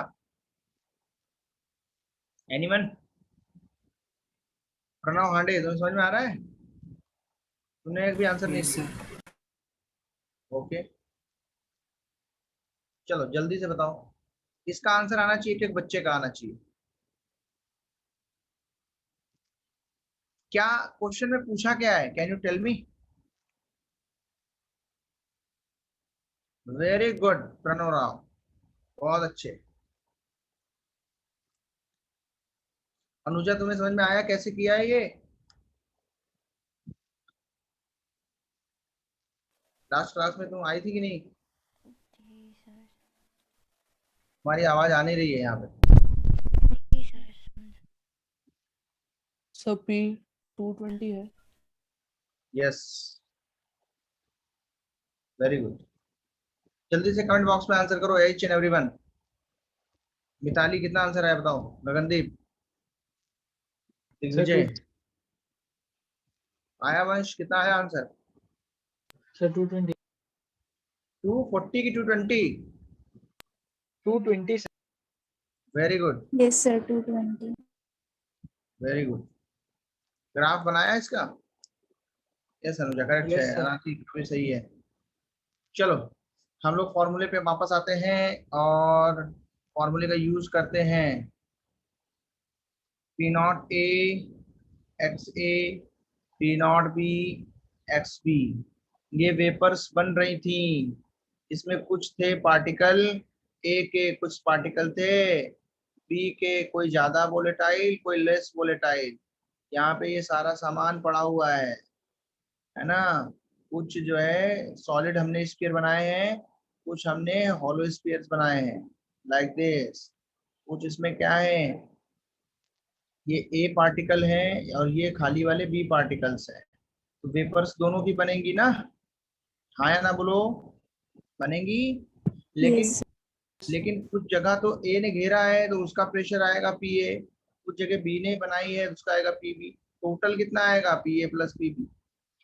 [SPEAKER 2] एनीवन? प्रणव हांडे, तुम्हें समझ में आ रहा है? तुमने एक भी आंसर नहीं दिया। ओके चलो जल्दी से बताओ, इसका आंसर आना चाहिए कि एक बच्चे का आना चाहिए। क्या क्वेश्चन में पूछा क्या है? Can you tell me? Very good Pranav Rao, बहुत अच्छे। अनुजा तुम्हें समझ में आया कैसे किया है ये? लास्ट क्लास में तुम आई थी कि नहीं?
[SPEAKER 7] जी सर।
[SPEAKER 2] तुम्हारी आवाज आ नहीं रही है यहाँ पे।
[SPEAKER 7] जी सर समझ।
[SPEAKER 1] सर P 220 है।
[SPEAKER 2] Yes very good. जल्दी से कमेंट बॉक्स में आंसर करो एच एंड एवरीवन। मिताली कितना आंसर है बताओ? गगनदीप,
[SPEAKER 3] Sir,
[SPEAKER 2] दिग्विजय, आया वंश कितना है आंसर?
[SPEAKER 3] sir 220.
[SPEAKER 2] 240 की 220?
[SPEAKER 3] 220 sir.
[SPEAKER 2] Very good
[SPEAKER 7] yes sir 220।
[SPEAKER 2] Very good. Graph बनाया इसका? यस अनुजा करेक्ट
[SPEAKER 3] Yes
[SPEAKER 2] है,
[SPEAKER 3] sir.
[SPEAKER 2] अनाथी भी सही है। चलो हम लोग फॉर्मूले पे वापस आते हैं और फॉर्मूले का यूज करते हैं। P not A X A, P not B X B, ये वेपर्स बन रही थी। इसमें कुछ थे पार्टिकल ए के, कुछ पार्टिकल थे बी के, कोई ज्यादा वोलेटाइल कोई लेस वोलेटाइल। यहाँ पे ये सारा सामान पड़ा हुआ है ना? कुछ जो है सॉलिड हमने स्फीयर बनाए हैं, कुछ हमने हॉलो स्फीयर्स बनाए हैं लाइक दिस। कुछ इसमें क्या है, ये ए पार्टिकल है और ये खाली वाले बी पार्टिकल्स हैं। तो वेपर्स दोनों की बनेंगी ना? हाँ या ना बोलो? बनेंगी। लेकिन
[SPEAKER 7] यस
[SPEAKER 2] लेकिन कुछ जगह तो ए ने घेरा है तो उसका प्रेशर आएगा पी ए, कुछ जगह बी ने बनाई है उसका आएगा पी बी। टोटल कितना आएगा? P A plus P B.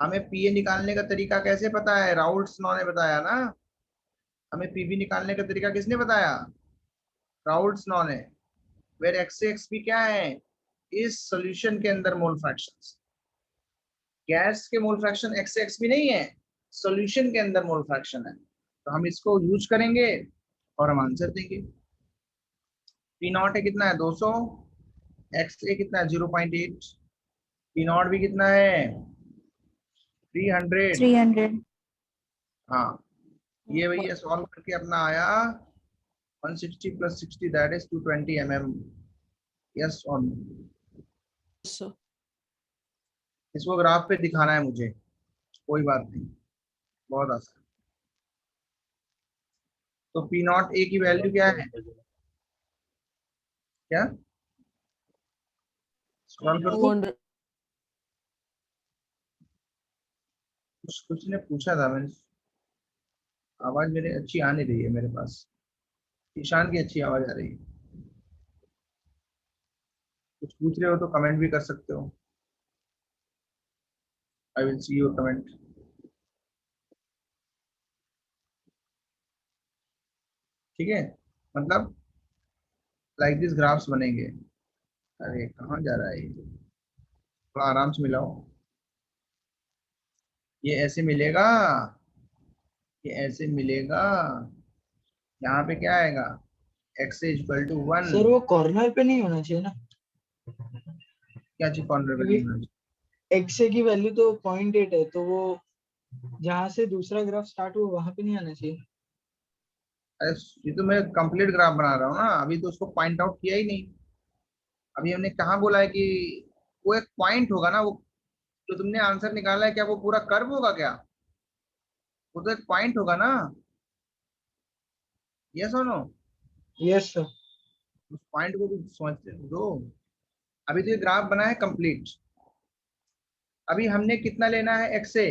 [SPEAKER 2] हमें पी ए निकालने का तरीका कैसे पता है? राउल्ट्स लॉ ने बताया ना। हमें पी बी निकालने का तरीका किसने बताया? राउल्ट्स लॉ ने। वेर एक्स एक्स बी क्या है? इस सॉल्यूशन के अंदर मोल फ्रैक्शंस। गैस के मोल फ्रैक्शन एक्स एक्स भी नहीं है, सॉल्यूशन के अंदर मोल फ्रैक्शन है। तो हम इसको यूज करेंगे और हम आंसर देंगे। पी नॉट है कितना है? 200, एक्स ए कितना है? 0.8, पी नॉट भी कितना है? 300।
[SPEAKER 7] 300।
[SPEAKER 2] हाँ ये भैया सॉल्व करके अपना आया 160 + 60 दैट इज 220 mm। यस और नो?
[SPEAKER 1] sir.
[SPEAKER 2] इसको ग्राफ पे दिखाना है मुझे, कोई बात नहीं, बहुत आसान। तो पी नॉट ए की वैल्यू क्या है, क्या स्क्रॉल कर दूं?
[SPEAKER 1] 200.
[SPEAKER 2] कुछ ने पूछा था, मैंने आवाज मेरे अच्छी आ नहीं रही है मेरे पास, ईशान की अच्छी आवाज आ रही है। कुछ पूछ रहे हो तो कमेंट भी कर सकते हो, I will see your comment. ठीक है, मतलब लाइक दिस ग्राफ्स बनेंगे। अरे कहाँ जा रहा है ये, थोड़ा आराम से मिलाओ। ये ऐसे मिलेगा, ये ऐसे मिलेगा, यहाँ पे क्या आएगा, x is equal to 1।
[SPEAKER 3] Sir वो कॉर्नर पे नहीं होना चाहिए ना,
[SPEAKER 2] क्या चीज कॉर्नर पे
[SPEAKER 3] क्योंकि
[SPEAKER 2] नहीं होना चाहिए?
[SPEAKER 3] एक्स की वैल्यू तो 0.8 है, तो वो जहां से दूसरा ग्राफ स्टार्ट हुआ वहां पे नहीं आना चाहिए।
[SPEAKER 2] अरे ये तो मैं कंप्लीट ग्राफ बना रहा हूँ ना, अभी तो उसको पॉइंट आउट किया ही नहीं। अभी हमने कहाँ बोला है कि वो एक पॉइंट होगा ना, वो जो तुमने आंसर निकाला है क्या वो पूरा कर्व होगा क्या? वो तो एक पॉइंट होगा ना, यस और नो?
[SPEAKER 3] Yes sir.
[SPEAKER 2] उस पॉइंट को भी समझते दो। अभी तो ये ग्राफ बना है कंप्लीट। अभी हमने कितना लेना है एक्स से,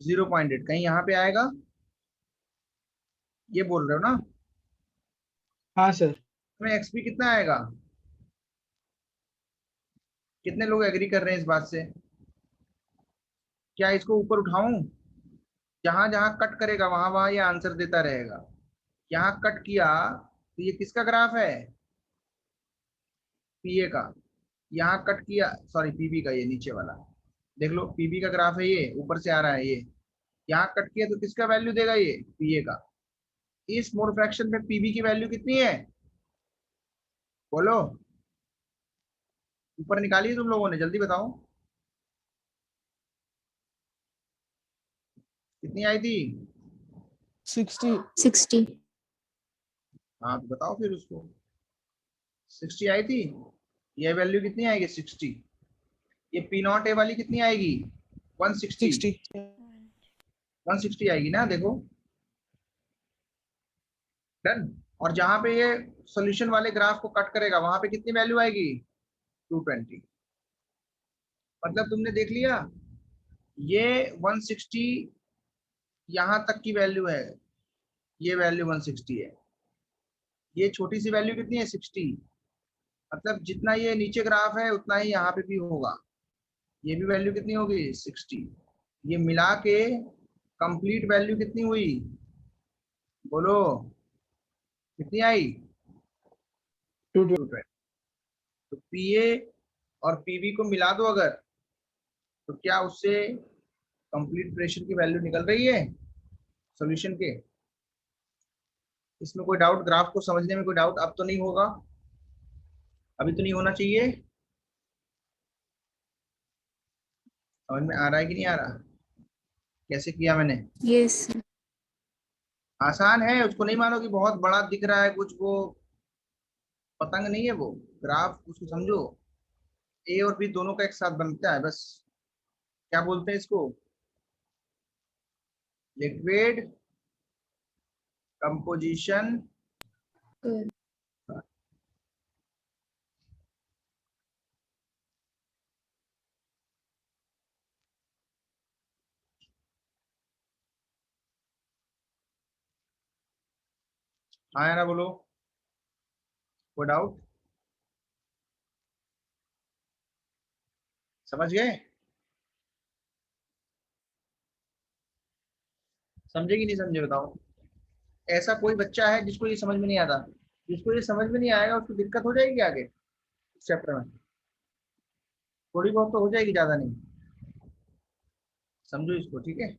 [SPEAKER 2] 0.8, कहीं यहाँ पे आएगा, ये बोल रहे हो ना?
[SPEAKER 3] हाँ सर।
[SPEAKER 2] में एक्स भी कितना आएगा? कितने लोग एग्री कर रहे हैं इस बात से? क्या इसको ऊपर उठाऊं? जहां जहां कट करेगा वहां वहां ये आंसर देता रहेगा। यहाँ कट किया तो ये किसका ग्राफ है, पीए का। यहाँ कट किया, सॉरी पीबी का, ये नीचे वाला देख लो, पीबी का ग्राफ है, ये ऊपर से आ रहा है ये। यहाँ कट किया तो किसका वैल्यू देगा, ये पीए का। इस मोड फ्रैक्शन में पीबी की वैल्यू कितनी है, बोलो, ऊपर निकालिए तुम लोगों ने, जल्दी बताओ कितनी आई थी।
[SPEAKER 1] 60.
[SPEAKER 7] 60.
[SPEAKER 2] हाँ तो बताओ फिर उसको, 60 आई थी। ये वैल्यू कितनी आएगी, 60। ये पी नॉट ए वाली कितनी आएगी, 160।
[SPEAKER 1] 60.
[SPEAKER 2] 160 आएगी ना, देखो डन। और जहां पे ये सॉल्यूशन वाले ग्राफ को कट करेगा वहां पे कितनी वैल्यू आएगी, 220। मतलब तुमने देख लिया, ये 160 यहां तक की वैल्यू है, ये वैल्यू 160 है। ये छोटी सी वैल्यू कितनी है, 60। मतलब जितना ये नीचे ग्राफ है उतना ही यहाँ पे भी होगा। ये भी वैल्यू कितनी होगी, 60। ये मिला के कंप्लीट वैल्यू कितनी हुई, बोलो कितनी आई,
[SPEAKER 3] 220।
[SPEAKER 2] 220। तो पीए और पीबी को मिला दो अगर, तो क्या उससे कंप्लीट प्रेशर की वैल्यू निकल रही है सॉल्यूशन के। इसमें कोई डाउट, ग्राफ को समझने में कोई डाउट अब तो नहीं होगा, अभी तो नहीं होना चाहिए। समझ में आ रहा है कि नहीं आ रहा, कैसे किया मैंने?
[SPEAKER 7] Yes.
[SPEAKER 2] आसान है, उसको नहीं मानो कि बहुत बड़ा दिख रहा है कुछ, वो पतंग नहीं है वो, ग्राफ उसको समझो, ए और बी दोनों का एक साथ बनता है बस। क्या बोलते हैं इसको, लिक्विड कंपोजिशन।
[SPEAKER 7] Good.
[SPEAKER 2] हाँ या ना बोलो, कोई डाउट, समझ गए? समझे कि नहीं समझे बताओ। ऐसा कोई बच्चा है जिसको ये समझ में नहीं आता? जिसको ये समझ में नहीं आएगा उसको दिक्कत हो जाएगी आगे इस चैप्टर में, थोड़ी बहुत तो हो जाएगी, ज्यादा नहीं। समझो इसको, ठीक है,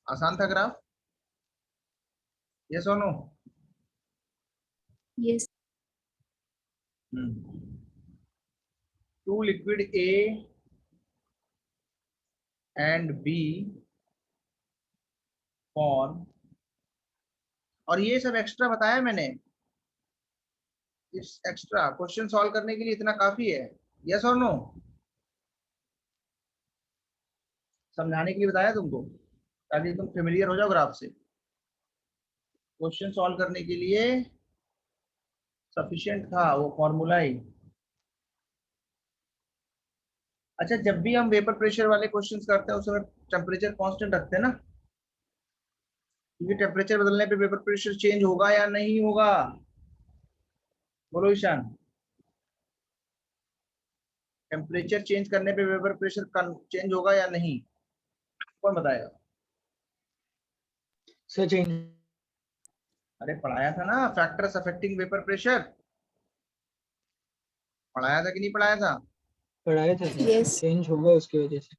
[SPEAKER 2] आसान था ग्राफ, यस और no?
[SPEAKER 7] Yes.
[SPEAKER 2] Two liquid A and B form, और ये सब एक्स्ट्रा बताया मैंने, इट्स एक्स्ट्रा, क्वेश्चन सॉल्व करने के लिए इतना काफी है। यस और नो? समझाने के लिए बताया तुमको ताकि तुम फेमिलियर हो जाओ ग्राफ से। क्वेश्चन सॉल्व करने के लिए सफिशिएंट था वो फॉर्मूला ही। अच्छा, जब भी हम वेपर प्रेशर वाले क्वेश्चंस करते हैं उस समय टेम्परेचर कांस्टेंट रखते हैं ना, क्योंकि टेम्परेचर बदलने पे वेपर प्रेशर चेंज होगा या नहीं होगा? बोलो ईशान। टेम्परेचर चेंज करने पे वेपर प्रेशर चेंज होगा या नहीं? कौन बताएगा?
[SPEAKER 3] Sir change.
[SPEAKER 2] अरे पढ़ाया था ना, फैक्टर्स अफेक्टिंग वेपर प्रेशर, पढ़ाया था कि नहीं पढ़ाया था?
[SPEAKER 3] पढ़ाया था सर।
[SPEAKER 1] Yes.
[SPEAKER 3] चेंज होगा उसकी वजह से।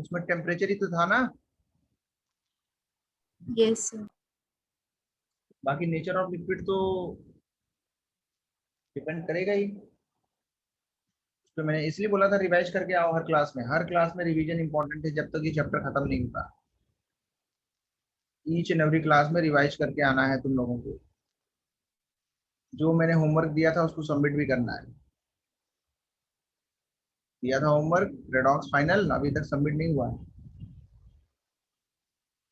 [SPEAKER 2] उसमें टेम्परेचर ही तो था ना,
[SPEAKER 1] Yes, sir.
[SPEAKER 2] बाकी नेचर ऑफ लिक्विड तो डिपेंड करेगा ही। तो मैंने इसलिए बोला था रिवाइज करके आओ हर क्लास में। हर क्लास में रिवीजन इंपॉर्टेंट है जब तक ये चैप्टर खत्म नहीं होता। ईच एंड एवरी क्लास में रिवाइज करके आना है तुम लोगों को। जो मैंने होमवर्क दिया था उसको सबमिट भी करना है। दिया था होमवर्क रेडॉक्स फाइनल, अभी तक सबमिट नहीं हुआ है।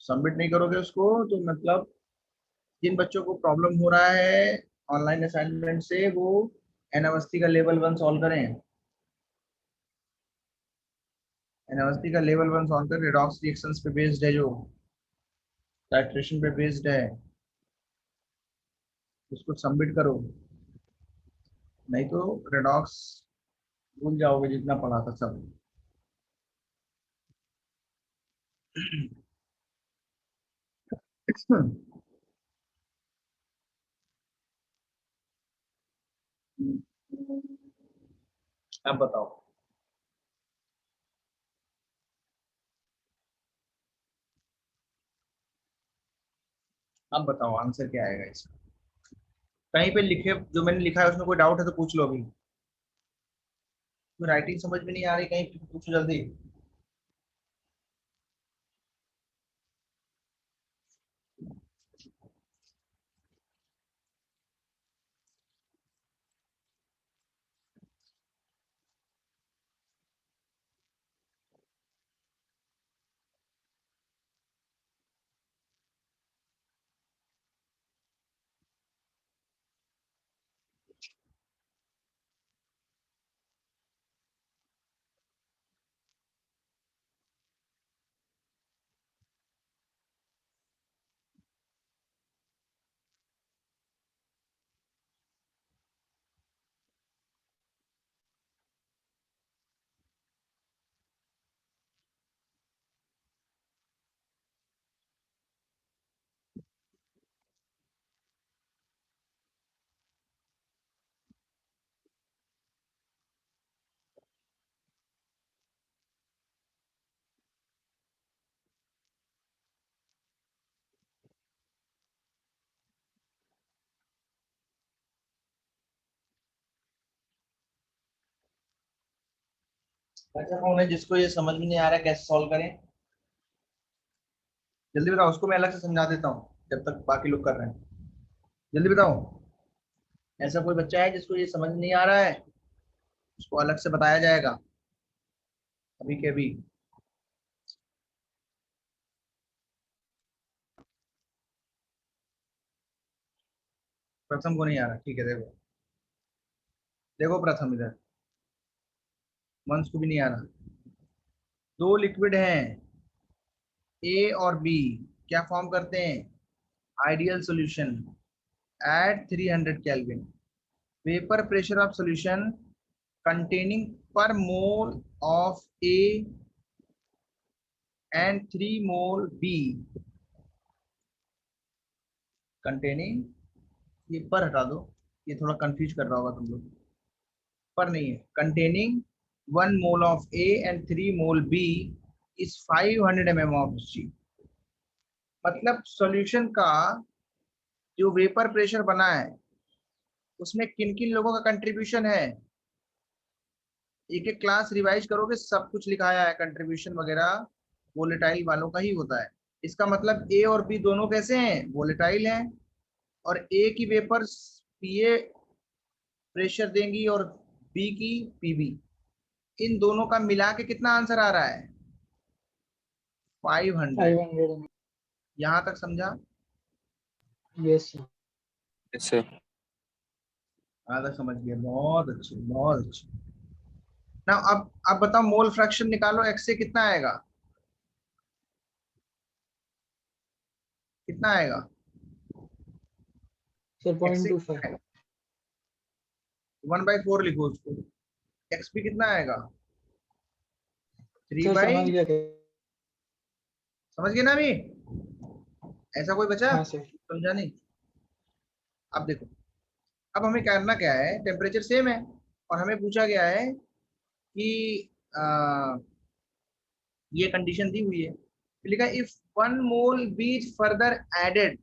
[SPEAKER 2] सबमिट नहीं करोगे उसको तो मतलब जिन बच्चों को प्रॉब्लम हो रहा है ऑनलाइन असाइनमेंट से, वो एन अवस्थी का लेवल 1 सॉल्व करें। एन अवस्थी का लेवल 1 सॉल्व कर, रेडॉक्स रिएक्शंस पे बेस्ड है, जो टाइट्रेशन पे बेस्ड है, उसको सबमिट करो। नहीं तो रेडॉक्स भूल जाओगे जितना पढ़ा था सब। अब बताओ, अब बताओ आंसर क्या आएगा इसका? कहीं पे लिखे, जो मैंने लिखा है उसमें कोई डाउट है तो पूछ लो अभी। राइटिंग समझ में नहीं आ रही कहीं पूछो जल्दी। अच्छा कौन है जिसको ये समझ में नहीं आ रहा है कैसे सॉल्व करें? जल्दी बताओ, उसको मैं अलग से समझा देता हूँ जब तक बाकी लोग कर रहे हैं। जल्दी बताओ, ऐसा कोई बच्चा है जिसको ये समझ नहीं आ रहा है? उसको अलग से बताया जाएगा अभी के अभी। प्रथम को नहीं आ रहा, ठीक है। देखो देखो प्रथम इधर, वंश को भी नहीं आ रहा। दो लिक्विड हैं ए और बी, क्या फॉर्म करते हैं? Ideal solution at 300 kelvin. Vapour pressure of solution containing per mole of A and 3 mole B containing, ये पर हटा दो, ये थोड़ा कंफ्यूज कर रहा होगा तुम लोग। पर नहीं है, containing 1 mole of A and 3 mole B is 500 mm of Hg। मतलब सॉल्यूशन का जो वेपर प्रेशर बना है उसमें किन किन लोगों का कंट्रीब्यूशन है? एक एक क्लास रिवाइज करोगे सब कुछ लिखाया है, कंट्रीब्यूशन वगैरह वोलेटाइल वालों का ही होता है। इसका मतलब ए और बी दोनों कैसे हैं? वोलेटाइल हैं। और ए की वेपर्स पीए प्रेशर देंगी और बी की पीबी, इन दोनों का मिला के कितना आंसर आ रहा है? 500।
[SPEAKER 3] 500
[SPEAKER 2] यहां तक समझा?
[SPEAKER 3] yes sir.
[SPEAKER 4] yes sir
[SPEAKER 2] यहां तक समझ गया, बहुत अच्छे बहुत अच्छे। ना अब बताओ मोल फ्रैक्शन निकालो, एक्स से कितना आएगा? कितना आएगा?
[SPEAKER 3] sir
[SPEAKER 2] एक्स से
[SPEAKER 3] 0.25
[SPEAKER 2] 1/4 लिखो उसको। एक्स भी कितना आएगा? 3
[SPEAKER 3] सर
[SPEAKER 2] बाई,
[SPEAKER 3] समझ गया
[SPEAKER 2] समझ गए ना अभी? ऐसा कोई बचा?
[SPEAKER 3] हाँ सर
[SPEAKER 2] समझा नहीं? अब देखो, अब हमें करना क्या है, टेम्परेचर सेम है और हमें पूछा गया है कि ये कंडीशन दी हुई है, तो लिखा if 1 mole B is further added,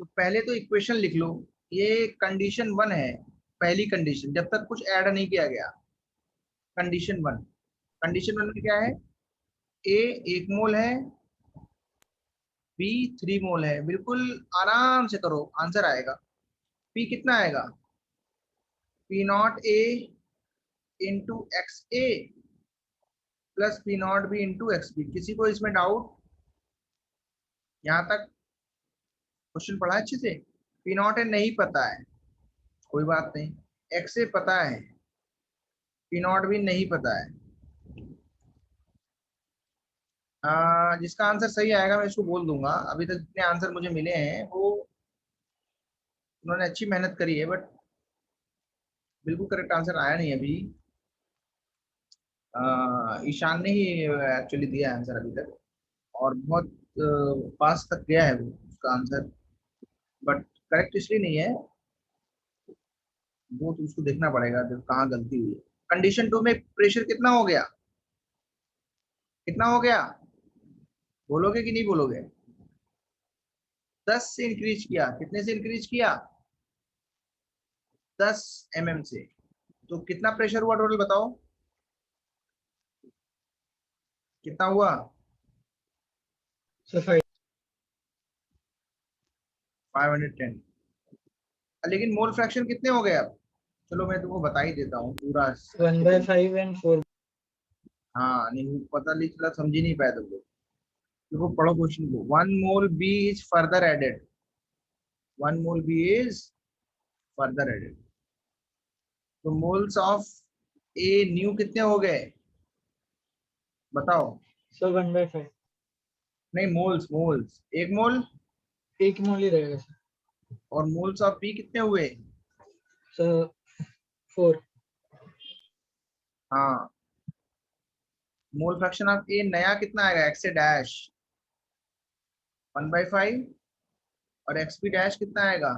[SPEAKER 2] तो पहले तो इक्वेशन लिख लो। ये कंडीशन 1 है, पहली कंडीशन, जब तक कुछ ऐड नहीं किया गया। कंडीशन 1, कंडीशन 1 में क्या है? ए 1 मोल है, बी 3 मोल है। बिल्कुल आराम से करो, आंसर आएगा। पी कितना आएगा? P not A into X A plus P not B into X B. किसी को इसमें डाउट? यहाँ तक क्वेश्चन पढ़ा अच्छे से? पी नॉट ए नहीं पता है, कोई बात नहीं, एक्स ए पता है, पी नॉट बी नहीं पता है। जिसका आंसर सही आएगा मैं इसको बोल दूंगा। अभी तक जितने आंसर मुझे मिले हैं वो उन्होंने अच्छी मेहनत करी है, बट बिल्कुल करेक्ट आंसर आया नहीं अभी। ईशान ने ही एक्चुअली दिया आंसर अभी तक, और बहुत पास तक गया है वो उसका आंसर, बट करेक्ट इसलिए नहीं है, वो तो उसको देखना पड़ेगा कहाँ गलती हुई है। कंडीशन 2 में प्रेशर कितना हो गया? कितना हो गया? बोलोगे कि नहीं बोलोगे? 10 से इंक्रीज किया। कितने से इंक्रीज किया? 10 mm से। तो कितना प्रेशर हुआ टोटल बताओ? कितना हुआ?
[SPEAKER 3] सर
[SPEAKER 2] 510। लेकिन मोल फ्रैक्शन कितने हो गए अब? चलो मैं तुमको बता ही देता हूँ पूरा।
[SPEAKER 3] 1/5 and 4
[SPEAKER 2] हाँ नहीं पता नहीं चला, समझ ही नहीं पाया तुम लोग। देखो पढ़ो क्वेश्चन को। 1 mole B is further added, 1 mole B is further added, तो मोल्स ऑफ ए न्यू कितने हो गए बताओ?
[SPEAKER 3] सर 1/5
[SPEAKER 2] नहीं मोल्स, मोल्स 1 मोल,
[SPEAKER 3] 1 मोल ही रहेगा सर।
[SPEAKER 2] और मोल्स ऑफ बी कितने हुए?
[SPEAKER 3] सर 4
[SPEAKER 2] हाँ, मोल फ्रैक्शन ऑफ ए नया कितना आएगा? एक्स ए डैश 1/5 और एक्स बी डैश कितना आएगा?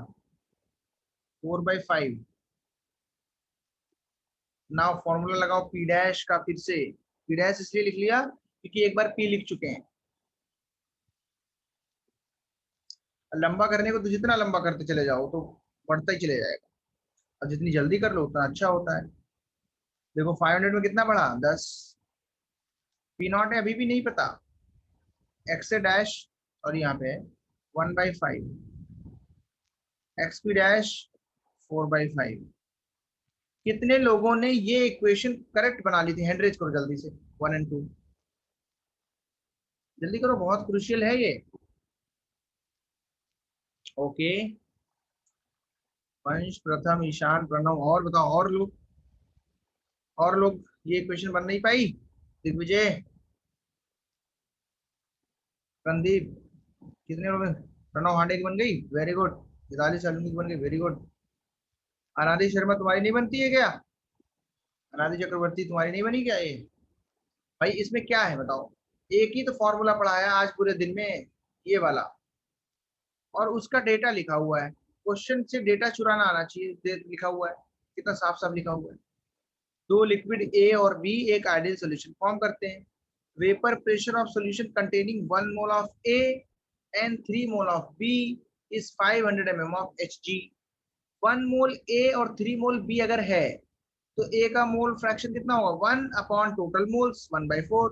[SPEAKER 2] 4/5। नाउ फॉर्मूला लगाओ पी डैश का फिर से। पी डैश इसलिए लिख लिया क्योंकि एक बार पी लिख चुके हैं। लंबा करने को तो जितना लंबा करते चले जाओ तो बढ़ता ही चले जाएगा, और जितनी जल्दी कर लो उतना अच्छा होता है। देखो 500 में कितना बढ़ा? 10। पी नॉट है अभी भी नहीं पता, एक्स ए डैश और यहाँ पे 1/5, एक्स पी डैश 4/5। कितने लोगों ने ये इक्वेशन करेक्ट बना ली थी? हैंड रेज करो जल्दी से, 1 और 2 जल्दी करो, बहुत क्रुशियल है ये। ओके, वंश, प्रथम, ईशान, प्रणव, और बताओ और लोग ये इक्वेशन बन नहीं पाई? दिग्विजय, रणदीप, कितने लोग? प्रणव हांडे की बन गई, वेरी गुड। हिदाली सालुंगी की बन गई, वेरी गुड। अनादि शर्मा तुम्हारी नहीं बनती है क्या? अनादि चक्रवर्ती तुम्हारी नहीं बनी क्या ये? भाई इसमें क्या है बताओ? एक ही तो फॉर्मूला पढ़ाया आज पूरे दिन में, ये वाला, और उसका डेटा लिखा हुआ है। क्वेश्चन से डेटा चुराना आना चाहिए, लिखा हुआ है, कितना साफ साफ लिखा हुआ है। दो लिक्विड ए और बी एक आइडियल सॉल्यूशन फॉर्म करते हैं। Vapour pressure of solution containing 1 mole of A and 3 mole of B is 500 mm of Hg। 1 mole A और 3 मोल बी अगर है तो ए का मोल फ्रैक्शन कितना होगा? 1 अपॉन टोटल मोल्स 1/4।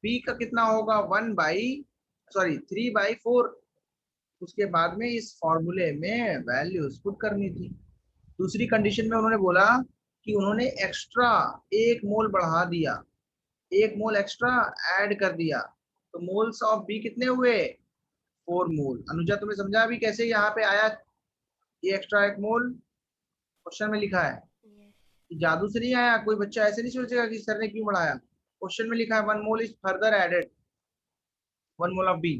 [SPEAKER 2] बी का कितना होगा? 3/4। उसके बाद में इस फॉर्मूले में वैल्यूज पुट करनी थी। दूसरी कंडीशन में उन्होंने बोला कि उन्होंने एक्स्ट्रा 1 मोल बढ़ा दिया, 1 मोल एक्स्ट्रा ऐड कर दिया, तो मोल्स ऑफ बी कितने हुए? 4 मोल। अनुजा तुम्हें समझा अभी कैसे यहाँ पे आया ये एक्स्ट्रा 1 मोल? क्वेश्चन में लिखा है,
[SPEAKER 7] Yes.
[SPEAKER 2] कि जादू से नहीं आया। कोई बच्चा ऐसे नहीं सोचेगा कि सर ने क्यों बढ़ाया। क्वेश्चन में लिखा है 1 mole is further added, 1 mole of B,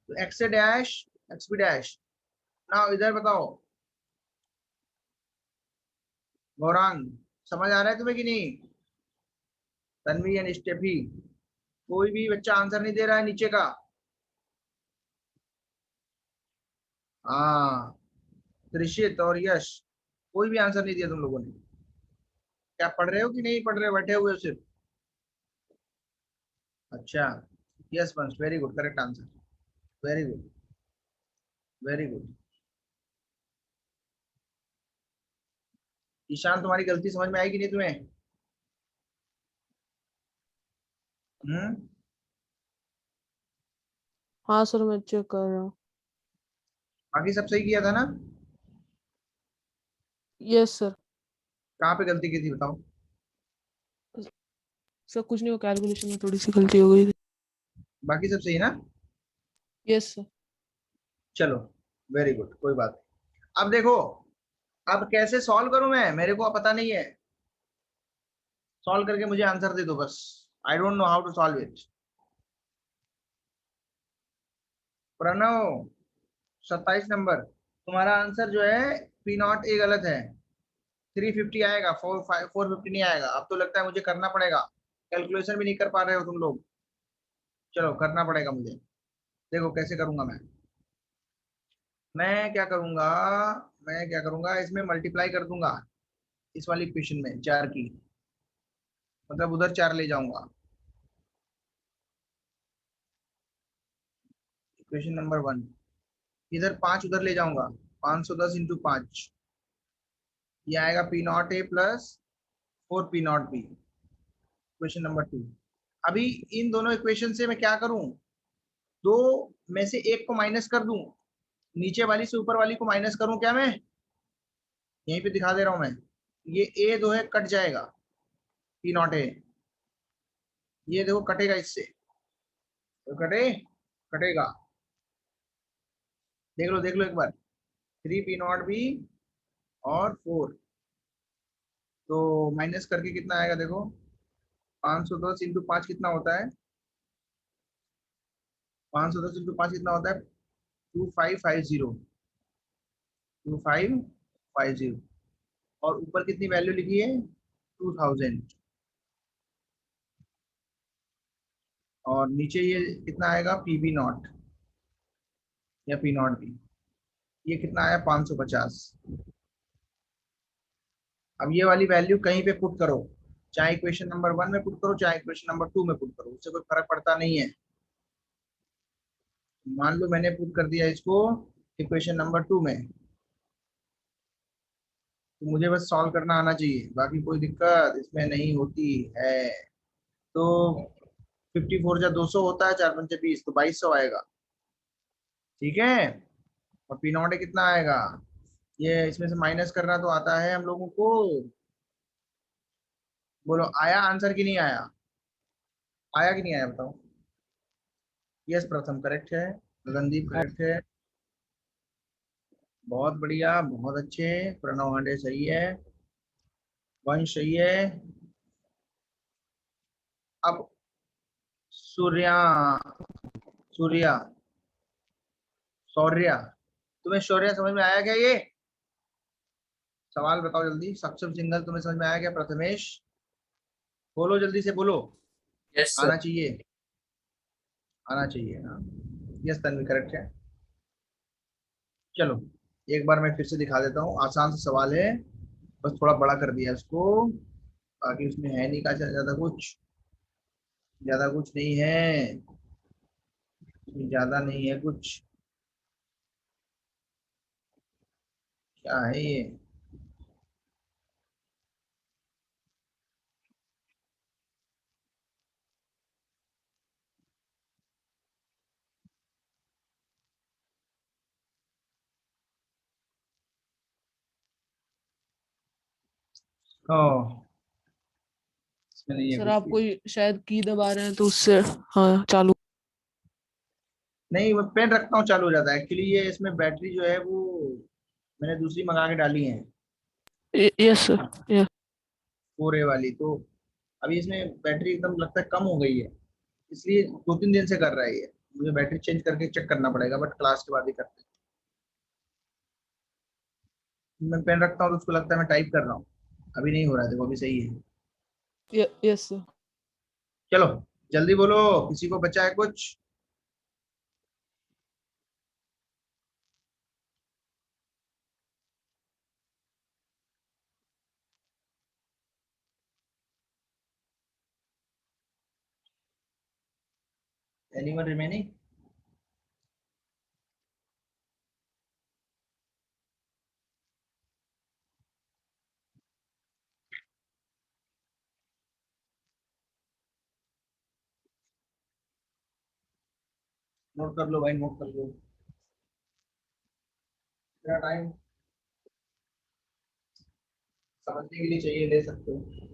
[SPEAKER 2] तो एक्स से dash X B dash. Now इधर बताओ गौरांग, समझ आ रहा है तुम्हें कि नहीं? तन्वी एंड स्टेफी, कोई भी बच्चा आंसर नहीं दे रहा है नीचे का। हाँ, त्रिषित और यश, कोई भी आंसर नहीं दिया तुम लोगों ने। क्या पढ़ रहे हो कि नहीं पढ़ रहे हो, बैठे हुए हो सिर्फ? अच्छा, yes Vansh, very good, correct answer, very good, very good. Ishaan, तुम्हारी गलती समझ में आएगी नहीं तुम्हें? हम्म,
[SPEAKER 1] हाँ सर, मैं चेक कर रहा हूँ।
[SPEAKER 2] बाकी सब सही किया था ना?
[SPEAKER 1] Yes sir.
[SPEAKER 2] कहाँ पे गलती की थी बताओ?
[SPEAKER 1] सर कुछ नहीं, वो कैलकुलेशन में थोड़ी सी गलती हो गई थी।
[SPEAKER 2] बाकी सब सही ना?
[SPEAKER 1] Yes sir.
[SPEAKER 2] चलो, वेरी गुड, कोई बात नहीं। अब देखो, अब कैसे सॉल्व करूं मैं, मेरे को पता नहीं है। सॉल्व करके मुझे आंसर दे दो बस। I don't know how to solve it. Pranav, 27 number, तुम्हारा आंसर जो है पी नॉट ए गलत है। 350 आएगा, 450 नहीं आएगा। अब तो लगता है मुझे करना पड़ेगा, कैलकुलेशन भी नहीं कर पा रहे हो तुम लोग। चलो, करना पड़ेगा मुझे। देखो कैसे करूंगा मैं क्या करूंगा, मैं क्या करूंगा, इसमें मल्टीप्लाई कर दूंगा इस वाली इक्वेशन में 4 की, मतलब उधर 4 ले जाऊंगा। इक्वेशन नंबर 1, इधर 5 उधर ले जाऊंगा, 510 इंटू 5, ये आएगा P not A plus 4 P not be. Equation number 2। अभी इन दोनों इक्वेशन से मैं क्या करूं, दो में से एक को माइनस कर दूं, नीचे वाली से ऊपर वाली को माइनस करूं क्या मैं? यहीं पे दिखा दे रहा हूं मैं। ये ए दो है कट जाएगा, पी नॉट ए, ये देखो कटेगा इससे, तो कटेगा। देख लो एक बार, 3 पी नॉट बी और 4, तो माइनस करके कितना आएगा देखो, 510 इंटू 5 कितना होता है? 510 इंटू 5 कितना होता है? 2550, 2550। और ऊपर कितनी वैल्यू लिखी है? 2000। और नीचे ये कितना आएगा? पीबी नॉट या पी नॉट बी, ये कितना आया? 550। अब ये वाली वैल्यू कहीं पे पुट करो, चाहे इक्वेशन नंबर 1 में पुट करो, चाहे इक्वेशन नंबर 2 में पुट करो, उससे कोई फर्क पड़ता नहीं है। मान लो मैंने पुट कर दिया इसको इक्वेशन नंबर 2 में, तो मुझे बस सॉल्व करना आना चाहिए, बाकी कोई दिक्कत इसमें नहीं होती है। तो 54 जा 200 होता है, 4 पंचे 20, तो 2200 आएगा। ठीक है, और पी नॉट कितना आएगा? ये इसमें से माइनस करना तो आता है हम लोगों को। बोलो आया आंसर कि नहीं आया? आया कि नहीं आया बताओ? यस प्रथम करेक्ट है, गगनदीप करेक्ट है, बहुत बढ़िया, बहुत अच्छे। प्रणव हांडे सही है, वंश सही है। अब सूर्या, सूर्या, शौर्या, तुम्हें शौर्य समझ में आया क्या ये सवाल? बताओ जल्दी। सक्षम सिंगल तुम्हें समझ में आया क्या? प्रथमेश बोलो, जल्दी से बोलो।
[SPEAKER 8] यस
[SPEAKER 2] आना
[SPEAKER 8] सर।
[SPEAKER 2] चाहिए, आना चाहिए, हाँ। यस तन्वी करेक्ट है। चलो, एक बार मैं फिर से दिखा देता हूँ, आसान सा सवाल है, बस थोड़ा बड़ा कर दिया इसको, बाकी उसमें है नहीं का ज्यादा कुछ, ज्यादा कुछ नहीं है, इसमें ज्यादा नहीं है कुछ। क्या है ये? ओह, इसमें नहीं है
[SPEAKER 1] सर
[SPEAKER 2] कुछ
[SPEAKER 1] आप
[SPEAKER 2] भी।
[SPEAKER 1] कोई शायद की दबा रहे हैं तो उससे हाँ चालू।
[SPEAKER 2] नहीं, वो पेन रखता हूँ चालू हो जाता है। एक्चुअली ये इसमें बैटरी जो है वो मैंने दूसरी मंगा के डाली है,
[SPEAKER 1] यस सर यस।
[SPEAKER 2] 4A वाली। तो अभी इसमें बैटरी एकदम लगता है कम हो गई है, इसलिए 2-3 दिन से कर रहा है ये। मुझे बैटरी चेंज करके चेक करना पड़ेगा, बट क्लास के बाद ही करते हैं। मैं पेन रखता हूँ तो उसको लगता है मैं टाइप कर रहा हूँ। अभी नहीं हो रहा है, देखो अभी सही है।
[SPEAKER 1] Yes sir.
[SPEAKER 2] चलो जल्दी बोलो, किसी को बचा है कुछ? Anyone remaining? नोट कर लो भाई, नोट कर लो। मेरा टाइम समझने के लिए चाहिए, ले सकते हो।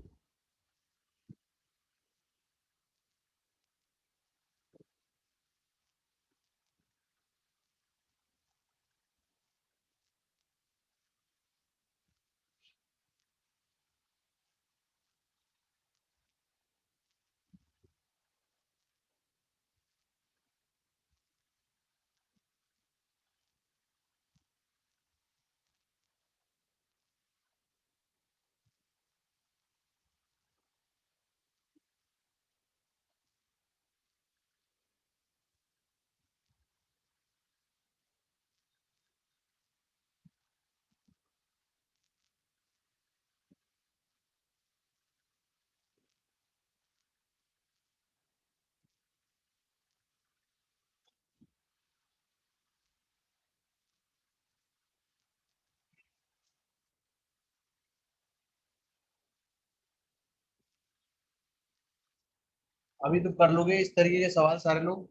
[SPEAKER 2] अभी तो कर लोगे इस तरीके के सवाल सारे लोग?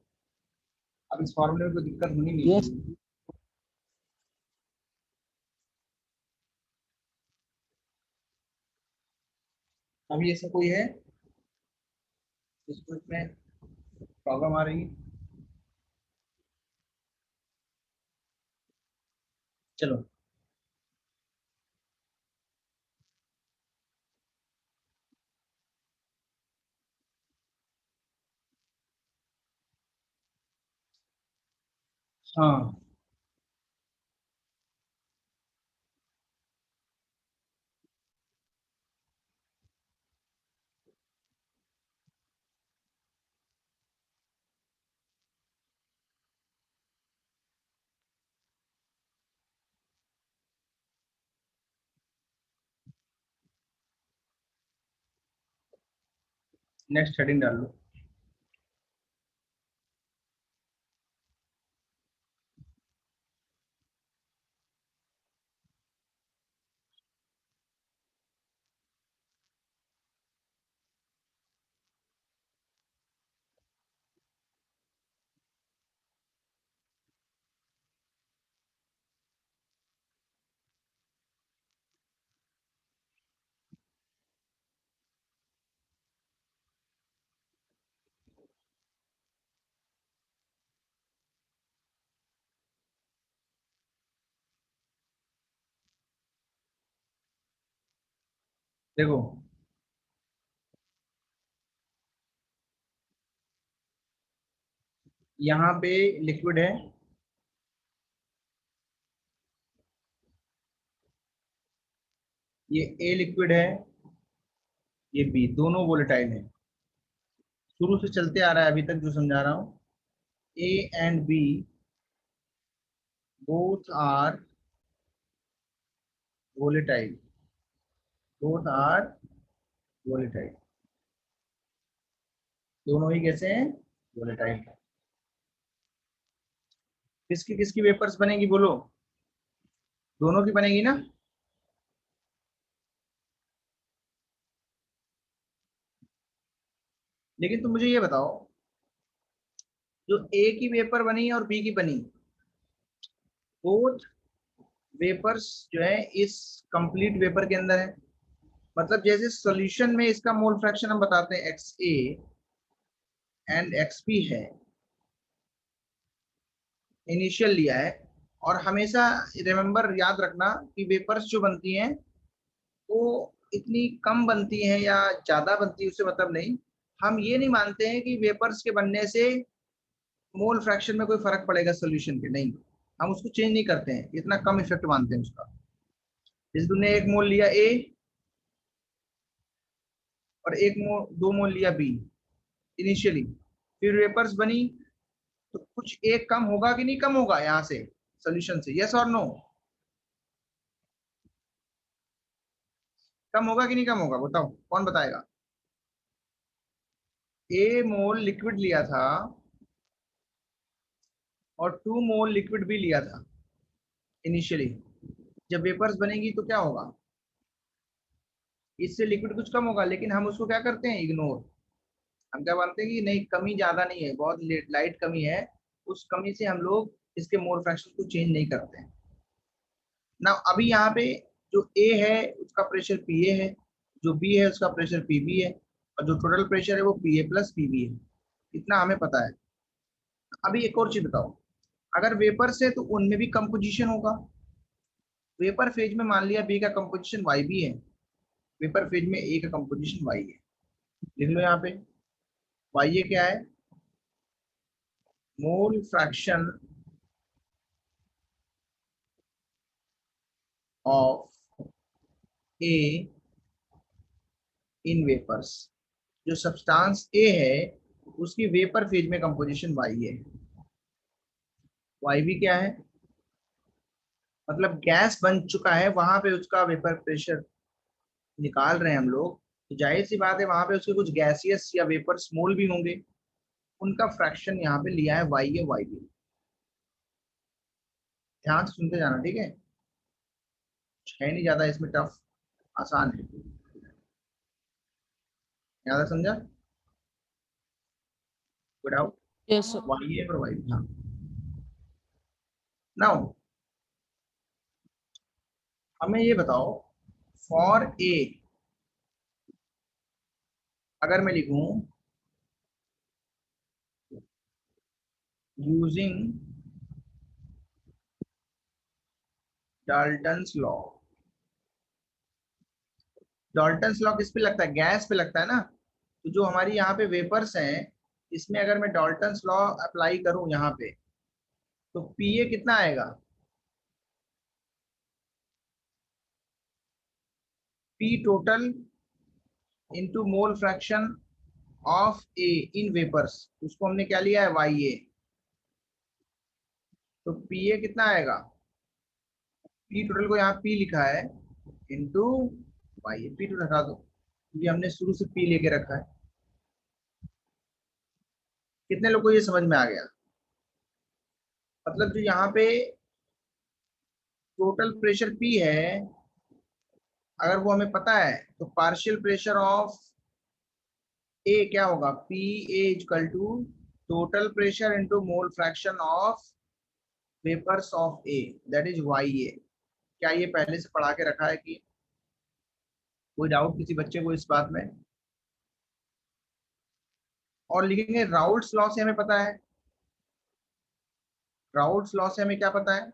[SPEAKER 2] अब इस फॉर्मूले में कोई दिक्कत होनी नहीं
[SPEAKER 3] यस
[SPEAKER 2] चाहिए। अभी ऐसा कोई है जिसको इसमें प्रॉब्लम आ रही है? चलो। हाँ, नेक्स्ट हेडिंग डाल लो। देखो, यहाँ पे लिक्विड है, ये ए लिक्विड है, ये बी, दोनों वोलेटाइल है। शुरू से चलते आ रहा है अभी तक जो समझा रहा हूँ। A and B both are volatile, both are volatile. दोनों ही कैसे हैं? वोलेटाइल। किसकी किसकी वेपर्स बनेगी बोलो? दोनों की बनेगी ना? लेकिन तुम मुझे ये बताओ, जो ए की वेपर बनी और बी की बनी, बोथ वेपर्स जो है इस कंप्लीट वेपर के अंदर है। मतलब जैसे सॉल्यूशन में इसका मोल फ्रैक्शन हम बताते हैं XA एंड XB है, इनिशियल लिया है, और हमेशा रिमेंबर याद रखना कि वेपर्स जो बनती हैं वो इतनी कम बनती हैं या ज्यादा बनती है उससे मतलब नहीं। हम ये नहीं मानते हैं कि वेपर्स के बनने से मोल फ्रैक्शन में कोई फर्क पड़ेगा सॉल्यूशन के, नहीं, हम उसको चेंज नहीं करते हैं, इतना कम इफेक्ट मानते हैं उसका। जैसे तुमने 1 मोल लिया A और 2 मोल लिया B इनिशियली, फिर वेपर्स बनी, तो कुछ एक कम होगा कि नहीं कम होगा यहाँ से सॉल्यूशन से, यस और नो? कम होगा कि नहीं कम होगा, बताओ कौन बताएगा? A मोल लिक्विड लिया था और 2 मोल लिक्विड भी लिया था इनिशियली, जब वेपर्स बनेगी तो क्या होगा? इससे लिक्विड कुछ कम होगा, लेकिन हम उसको क्या करते हैं, इग्नोर। हम क्या मानते हैं कि नहीं, कमी ज्यादा नहीं है, बहुत लाइट कमी है, उस कमी से हम लोग इसके मोल फ्रैक्शन को चेंज नहीं करते हैं ना। अभी यहाँ पे जो A है उसका प्रेशर PA है, जो B है उसका प्रेशर PB है, और जो टोटल प्रेशर है वो PA प्लस PB है, इतना हमें पता है। अभी एक और चीज बताओ, अगर वेपर से तो उनमें भी कंपोजिशन होगा। वेपर फेज में मान लिया B का कंपोजिशन YB है, वेपर फेज में A का कंपोजिशन Y है, लिख लो यहाँ पे YA क्या है, mole fraction of A in vapours. जो सब्सटेंस A है उसकी वेपर फेज में कंपोजिशन Y है। YB क्या है, मतलब गैस बन चुका है, वहां पे उसका वेपर प्रेशर निकाल रहे हैं हम लोग, तो जाहिर सी बात है वहां पे उसके कुछ गैसियस या वेपर स्मॉल भी होंगे, उनका फ्रैक्शन यहाँ पे लिया है YA YB। ध्यान से सुनते जाना, ठीक है, है नहीं ज्यादा इसमें टफ, आसान है, ज्यादा समझा? Good out.
[SPEAKER 1] Yes, sir.
[SPEAKER 2] YA और YB, हाँ। नाउ हमें ये बताओ, फॉर A अगर मैं लिखूं using Dalton's law, Dalton's law किस पे लगता है, गैस पे लगता है ना। तो जो हमारी यहाँ पे वेपर्स हैं, इसमें अगर मैं डाल्टन्स लॉ अप्लाई करूं यहाँ पे, तो PA कितना आएगा, P total into mole fraction of A in vapours, उसको हमने क्या लिया है YA, तो PA कितना आएगा, P टोटल को यहाँ P लिखा है इंटू YA, P टोटल हटा दो क्योंकि हमने शुरू से P लेके रखा है। कितने लोगों को ये समझ में आ गया? मतलब जो यहाँ पे टोटल प्रेशर P है, अगर वो हमें पता है तो पार्शियल प्रेशर ऑफ A क्या होगा, PA equal to total pressure into mole fraction of vapours of A, that is YA। क्या ये पहले से पढ़ा के रखा है कि कोई डाउट किसी बच्चे को इस बात में? और लिखेंगे राउल्ट्स लॉ से हमें पता है, राउल्ट्स लॉ से हमें क्या पता है,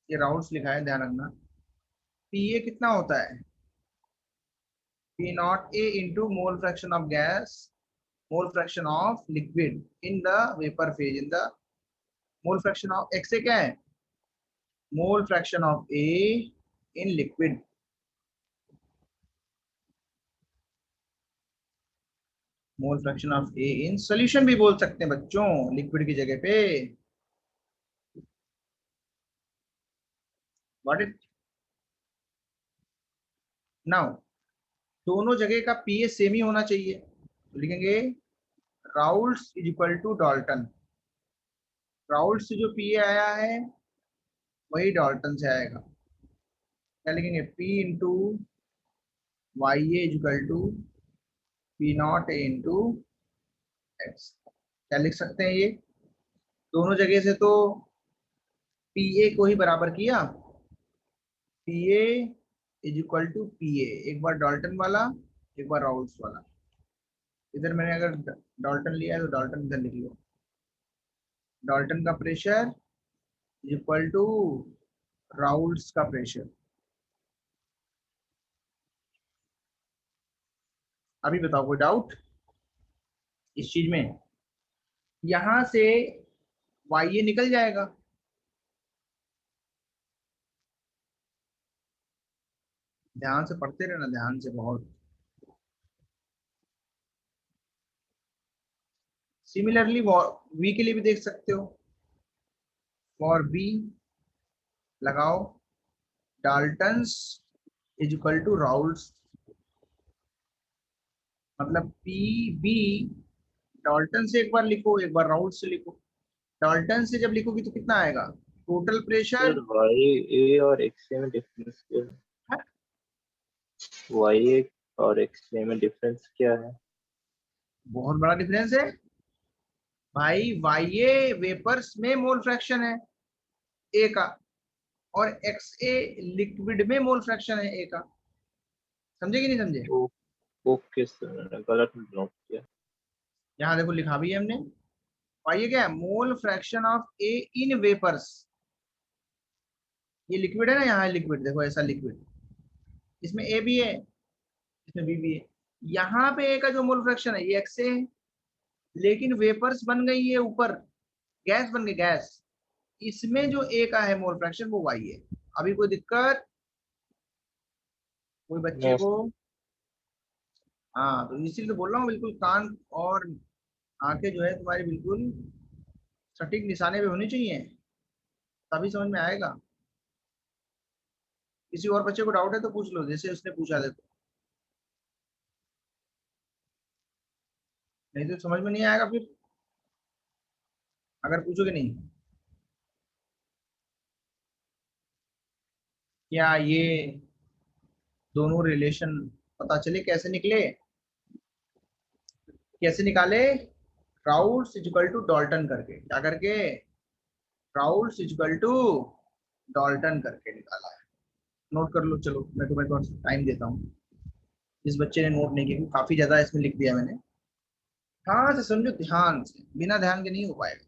[SPEAKER 2] ये राउल्ट्स लिखा है ध्यान रखना। PA कितना होता है, P not A into mole fraction of gas, mole fraction of liquid in the vapour phase, in the mole fraction of XA क्या है, mole fraction of A in liquid. Mole fraction of A in solution भी बोल सकते हैं बच्चों, liquid की जगह पे। व्हाट इट नाउ, दोनों जगह का PA सेम ही होना चाहिए, तो लिखेंगे Raoult's is equal to Dalton. Raoult's से जो PA आया है वही डाल्टन से आएगा, क्या लिखेंगे, P into YA is equal to P not A into X। क्या लिख सकते हैं, ये दोनों जगह से तो PA को ही बराबर किया, PA इज इक्वल टू पीए, एक बार डाल्टन वाला एक बार राउल्ट्स वाला। इधर मैंने अगर डाल्टन लिया है तो डाल्टन इधर लिख लो, डाल्टन का pressure is equal to Raoult's का प्रेशर। अभी बताओ कोई डाउट इस चीज में? यहां से वाई निकल जाएगा, ध्यान से पढ़ते रहना, ध्यान से बहुत। सिमिलरली वी के लिए भी देख सकते हो, फॉर बी लगाओ Dalton's is equal to Raoult's, मतलब पी बी डाल्टन से एक बार लिखो एक बार राउल्ट से लिखो। डाल्टन से जब लिखोगी तो कितना आएगा टोटल प्रेशर?
[SPEAKER 5] सर वाई ए और एक्स ए में डिफरेंस क्या है? वाई ए और एक्स ए में डिफरेंस क्या है?
[SPEAKER 2] बहुत बड़ा डिफरेंस है भाई। वाई ए वेपर्स में मोल फ्रैक्शन है ए का, और एक्स ए लिक्विड में मोल फ्रैक्शन है ए का। समझे कि नहीं समझे?
[SPEAKER 5] ओके सर, मैंने गलत नोट किया।
[SPEAKER 2] यहाँ देखो लिखा भी है हमने, वाई ए क्या है? Mole fraction of A in vapours. ये लिक्विड है ना, यहाँ लिक्विड देखो ऐसा लिक्विड, इसमें ए भी है इसमें बी भी है। यहाँ पे ए का जो मोल फ्रैक्शन है ये एक्स ए है, लेकिन वेपर्स बन गई है ऊपर, गैस बन गई गैस, इसमें जो ए का है मोल फ्रैक्शन वो वाई है। अभी कोई दिक्कत कोई बच्चे
[SPEAKER 5] नो
[SPEAKER 2] को? हाँ तो इसीलिए तो बोल रहा हूँ, बिल्कुल कान और आंखें जो है तुम्हारी बिल्कुल सटीक निशाने पे होनी चाहिए, तभी समझ में आएगा। किसी और बच्चे को डाउट है तो पूछ लो, जैसे उसने पूछा देखो, नहीं तो समझ में नहीं आएगा फिर अगर पूछोगे नहीं। क्या ये दोनों रिलेशन पता चले कैसे निकले? कैसे निकाले? राउल्ट्स इक्वल टू डाल्टन करके, क्या करके? राउल्ट्स इक्वल टू डाल्टन करके निकाला है। नोट कर लो, चलो मैं तुम्हें थोड़ा सा टाइम देता हूँ। इस बच्चे ने नोट नहीं किया, काफी ज्यादा इसमें लिख दिया मैंने। हाँ से समझो, ध्यान से, बिना ध्यान के नहीं हो पाएगा।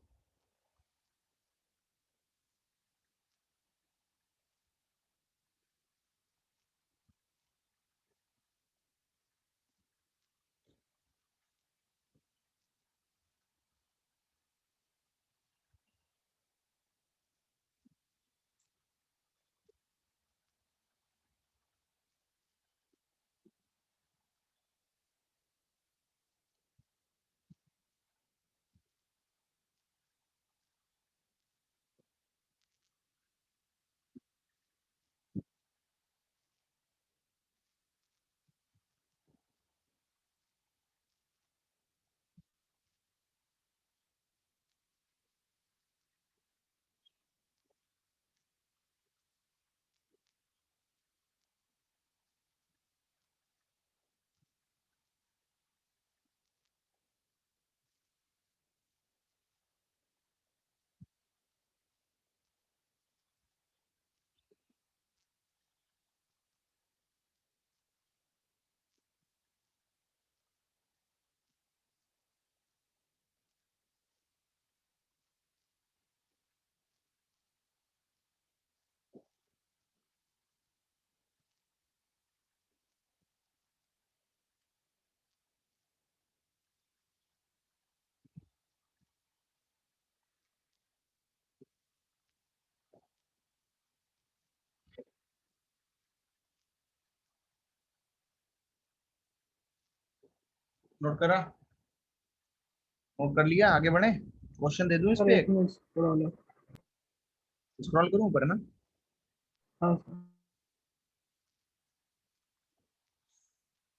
[SPEAKER 2] नोट करा? नोट कर लिया? आगे बढ़े, क्वेश्चन दे दूं इस
[SPEAKER 1] सर
[SPEAKER 2] पे?
[SPEAKER 1] एक मिनट स्क्रॉल है।
[SPEAKER 2] स्क्रॉल करूं ऊपर ना?
[SPEAKER 1] हाँ सर।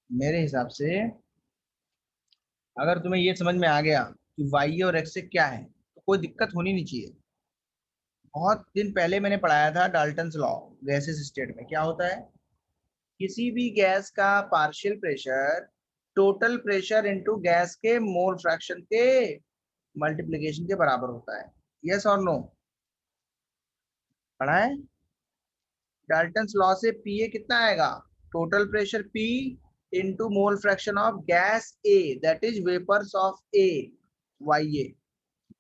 [SPEAKER 2] मेरे हिसाब से अगर तुम्हें ये समझ में आ गया कि वाई और एक्स से क्या है तो कोई दिक्कत होनी नहीं चाहिए। बहुत दिन पहले मैंने पढ़ाया था डाल्टन्स लॉ, गैसेस स्टेट में क्या होता है, किसी भी गैस का partial pressure total pressure into gas के मोल फ्रैक्शन के मल्टीप्लिकेशन के बराबर होता है। यस और नो? पढ़ा है? डाल्टन्स लॉ से पीए कितना आएगा, total pressure P into mole fraction of gas A that is vapours of A Y A.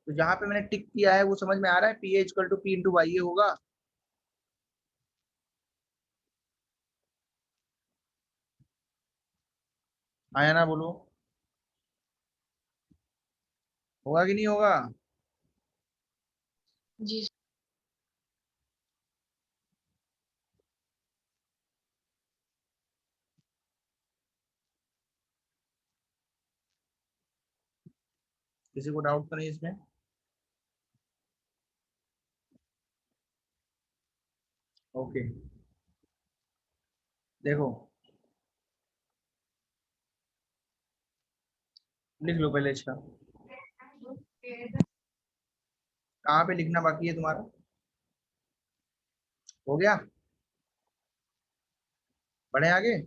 [SPEAKER 2] तो जहां पे मैंने टिक किया है वो समझ में आ रहा है, P equal to P into Y A होगा। आया ना, बोलो होगा कि नहीं होगा।
[SPEAKER 8] जी
[SPEAKER 2] किसी को डाउट तो नहीं इसमें। ओके देखो, लिख लो पहले इसका, कहाँ पे लिखना बाकी है तुम्हारा, हो गया, बढ़े आगे।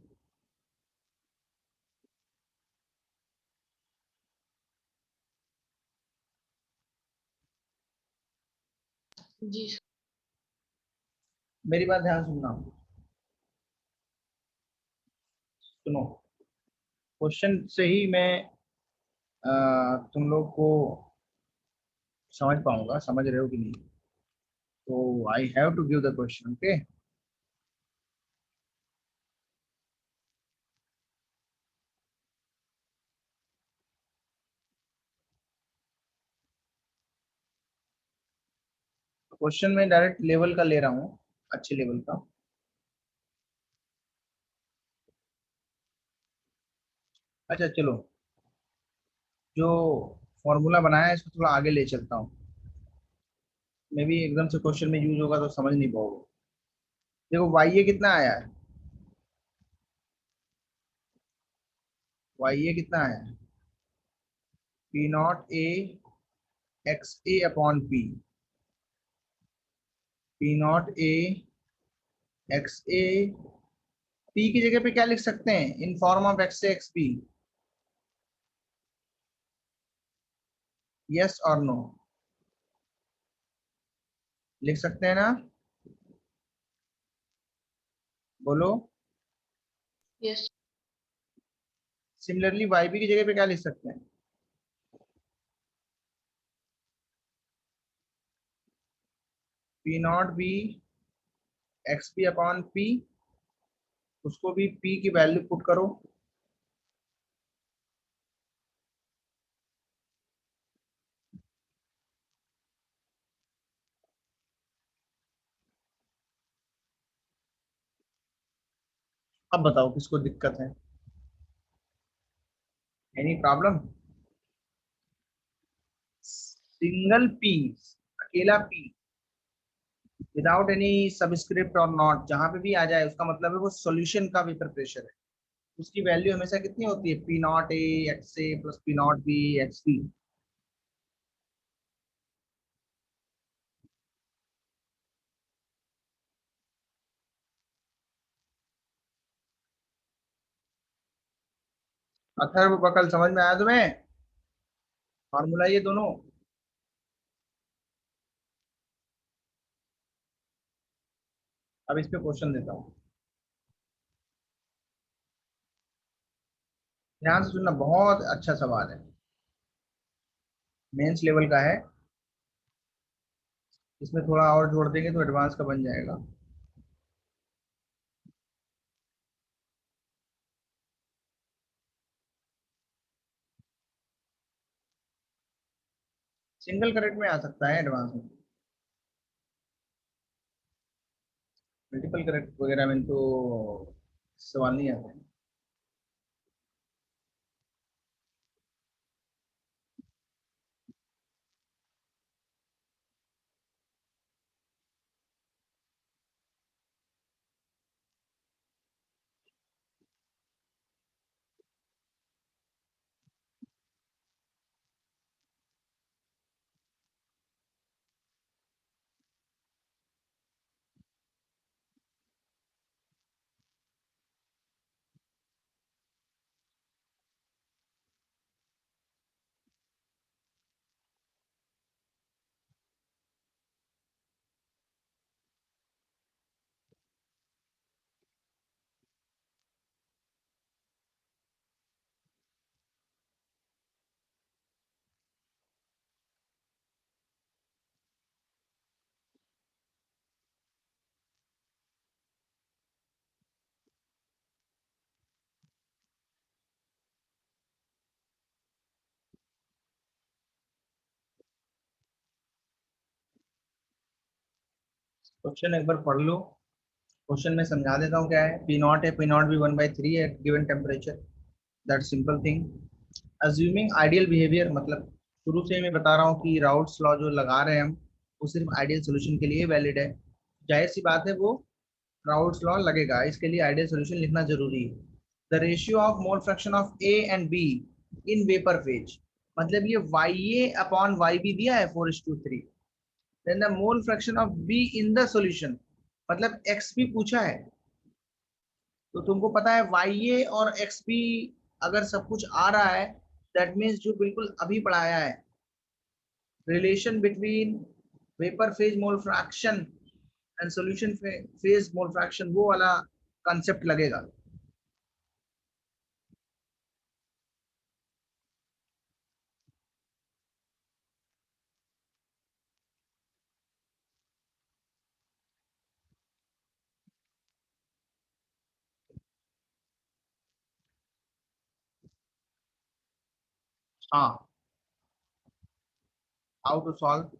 [SPEAKER 8] जी
[SPEAKER 2] मेरी बात ध्यान सुनना, सुनो, क्वेश्चन से ही मैं तुम लोग को समझ पाऊंगा, समझ रहे हो कि नहीं। तो I have to give the question, okay. Question में डायरेक्ट लेवल का ले रहा हूँ, अच्छे लेवल का। अच्छा चलो, जो फॉर्मूला बनाया है इसको थोड़ा आगे ले चलता हूँ, मे भी एकदम से क्वेश्चन में यूज होगा तो समझ नहीं पाओगे। देखो वाई ए कितना आया है, वाई ए कितना आया है, P not A X A upon P, P not A X A, P की जगह पे क्या लिख सकते हैं, in form of x A x P, yes और नो, लिख सकते हैं ना, बोलो।
[SPEAKER 8] यस
[SPEAKER 2] सिमिलरली वाई बी की जगह पे क्या लिख सकते हैं, P not B X P upon P, उसको भी पी की वैल्यू पुट करो, अब बताओ किसको दिक्कत है, एनी प्रॉब्लम। सिंगल पी, अकेला पी, विदाउट एनी सबस्क्रिप्ट और नॉट, जहां पे भी आ जाए उसका मतलब है वो सॉल्यूशन का वेपर प्रेशर है। उसकी वैल्यू हमेशा कितनी होती है, P not A X A plus P not B X P. Atharva बकल समझ में आया तुम्हें, फॉर्मूला ये दोनों। अब इस पे क्वेश्चन देता हूँ, ध्यान से सुनना, बहुत अच्छा सवाल है, मेंस लेवल का है, इसमें थोड़ा और जोड़ देंगे तो एडवांस का बन जाएगा। सिंगल करेक्ट में आ सकता है एडवांस में, मल्टीपल करेक्ट वगैरह में तो सवाल नहीं आते। क्वेश्चन एक बार पढ़ लो। क्वेश्चन में समझा देता हूँ क्या है। पी नॉट है, पी नॉट भी 1/3 है given temperature, that simple thing. Assuming ideal behaviour, मतलब शुरू से ही मैं बता रहा हूँ कि राउट्स लॉ जो लगा रहे हैं हम, वो सिर्फ आइडियल सोल्यूशन के लिए वैलिड है। जाहिर सी बात है वो राउट्स लॉ लगेगा, इसके लिए आइडियल सोल्यूशन लिखना जरूरी है। The ratio of mole fraction of A and B in vapour phase, मतलब ये YA अपॉन YB दिया है 4:3। Then the mole fraction of B in the solution, मतलब XB पूछा है, तो तुमको पता है YA और XB अगर सब कुछ आ रहा है, दैट मीन्स जो बिल्कुल अभी पढ़ाया है, relation between vapour phase mole fraction and solution phase mole fraction, वो वाला कंसेप्ट लगेगा। हाँ, हाउ टू सॉल्व।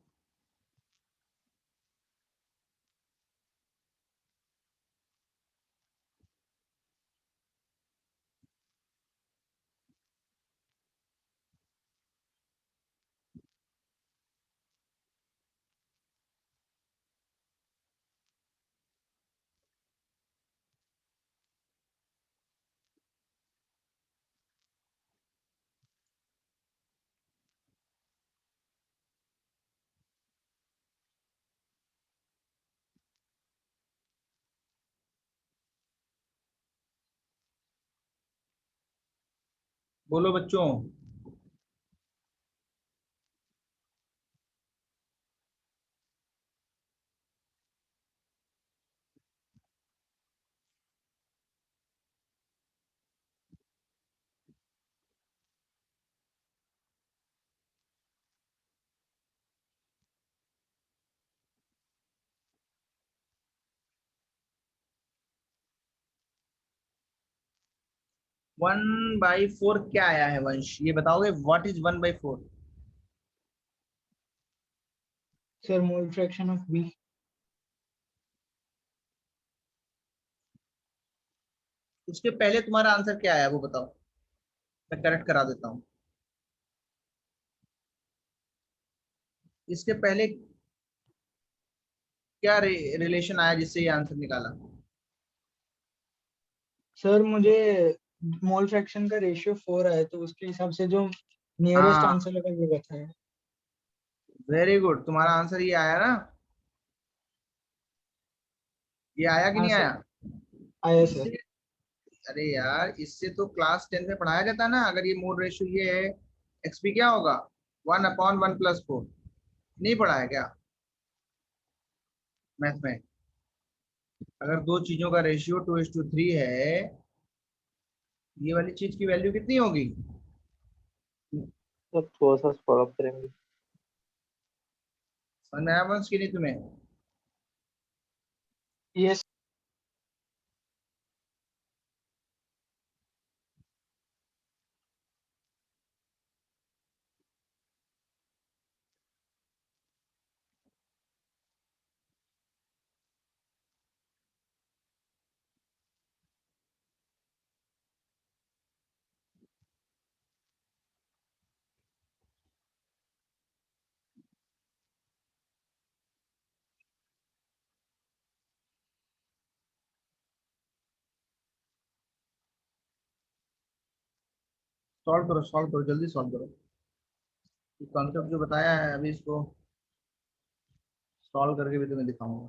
[SPEAKER 2] बोलो बच्चों। 1/4 क्या आया है वंश, ये बताओगे? What is 1/4?
[SPEAKER 3] Sir mole fraction of B.
[SPEAKER 2] उसके पहले तुम्हारा आंसर क्या आया वो बताओ, मैं करेक्ट करा देता हूँ। इसके पहले क्या रिलेशन आया जिससे ये आंसर निकाला?
[SPEAKER 3] सर मुझे मोल फ्रैक्शन का रेशियो 4 है, तो उसके हिसाब से जो नियरेस्ट
[SPEAKER 2] हाँ,
[SPEAKER 3] आंसर लगा वो बताया।
[SPEAKER 2] वेरी गुड, तुम्हारा आंसर ये आया ना? ये आया कि
[SPEAKER 3] हाँ
[SPEAKER 2] नहीं
[SPEAKER 3] सर,
[SPEAKER 2] आया?
[SPEAKER 3] आया
[SPEAKER 2] इससे,
[SPEAKER 3] सर।
[SPEAKER 2] अरे यार इससे तो क्लास 10 में पढ़ाया जाता ना, अगर ये मोल रेशियो ये है, XP क्या होगा? 1/1 + 4। नहीं पढ़ा है क्या मैथ में? अगर दो चीजों का रेशियो 2:3 है, ये वाली चीज की वैल्यू कितनी होगी?
[SPEAKER 5] तो थोड़ा सा फॉलो अप करेंगे।
[SPEAKER 2] समझ में आया वंश की नहीं तुम्हें?
[SPEAKER 3] यस।
[SPEAKER 2] सॉल्व करो जल्दी सॉल्व करो। कॉन्सेप्ट जो बताया है अभी इसको सॉल्व करके भी तुम्हें दिखाऊंगा।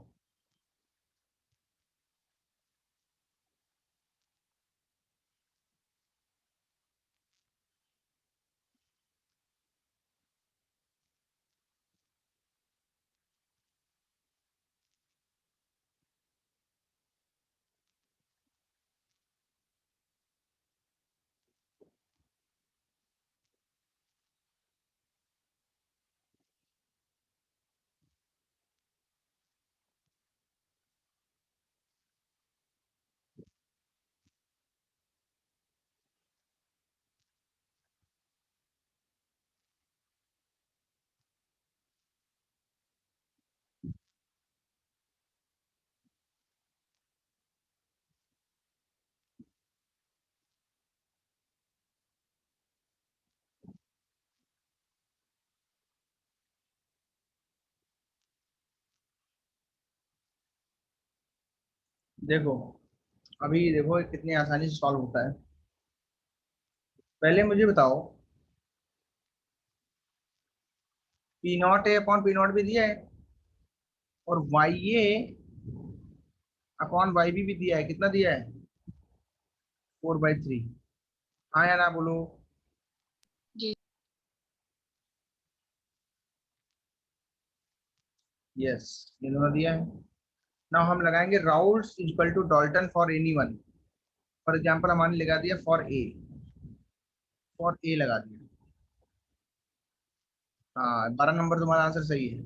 [SPEAKER 2] देखो अभी देखो ये कितनी आसानी से सॉल्व होता है। पहले मुझे बताओ P not A upon P not भी दिया है और वाई ए अपॉन वाई भी दिया है। कितना दिया है? 4/3। हाँ या ना बोलो।
[SPEAKER 8] जी।
[SPEAKER 2] यस, ये दोनों दिया है। नाउ हम लगाएंगे Raoult's equal to Dalton for any one. For example हमने लगा दिया फॉर ए लगा दिया। हाँ 12 नंबर तुम्हारा आंसर सही है।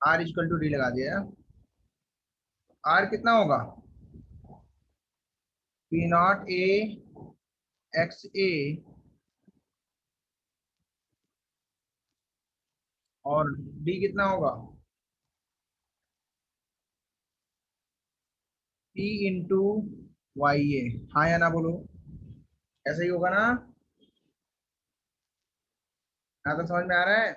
[SPEAKER 2] आर इक्वल टू डी लगा दिया। आर कितना होगा? पी नॉट ए एक्स ए और डी कितना होगा? पी इंटू वाई ए। हाँ या ना बोलो। ऐसा ही होगा ना? यहाँ तो समझ में आ रहा है?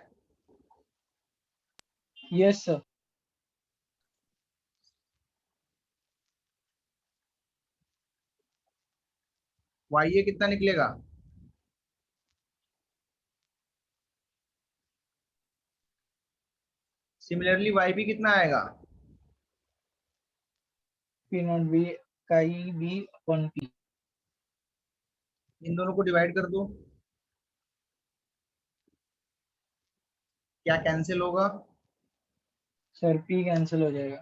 [SPEAKER 3] Yes sir.
[SPEAKER 2] वाई ए कितना निकलेगा? सिमिलरली वाई भी कितना आएगा?
[SPEAKER 3] पी नॉट बी का ई बी अपॉन पी।
[SPEAKER 2] इन दोनों को डिवाइड कर दो। क्या कैंसिल होगा?
[SPEAKER 3] सर पी कैंसिल हो जाएगा।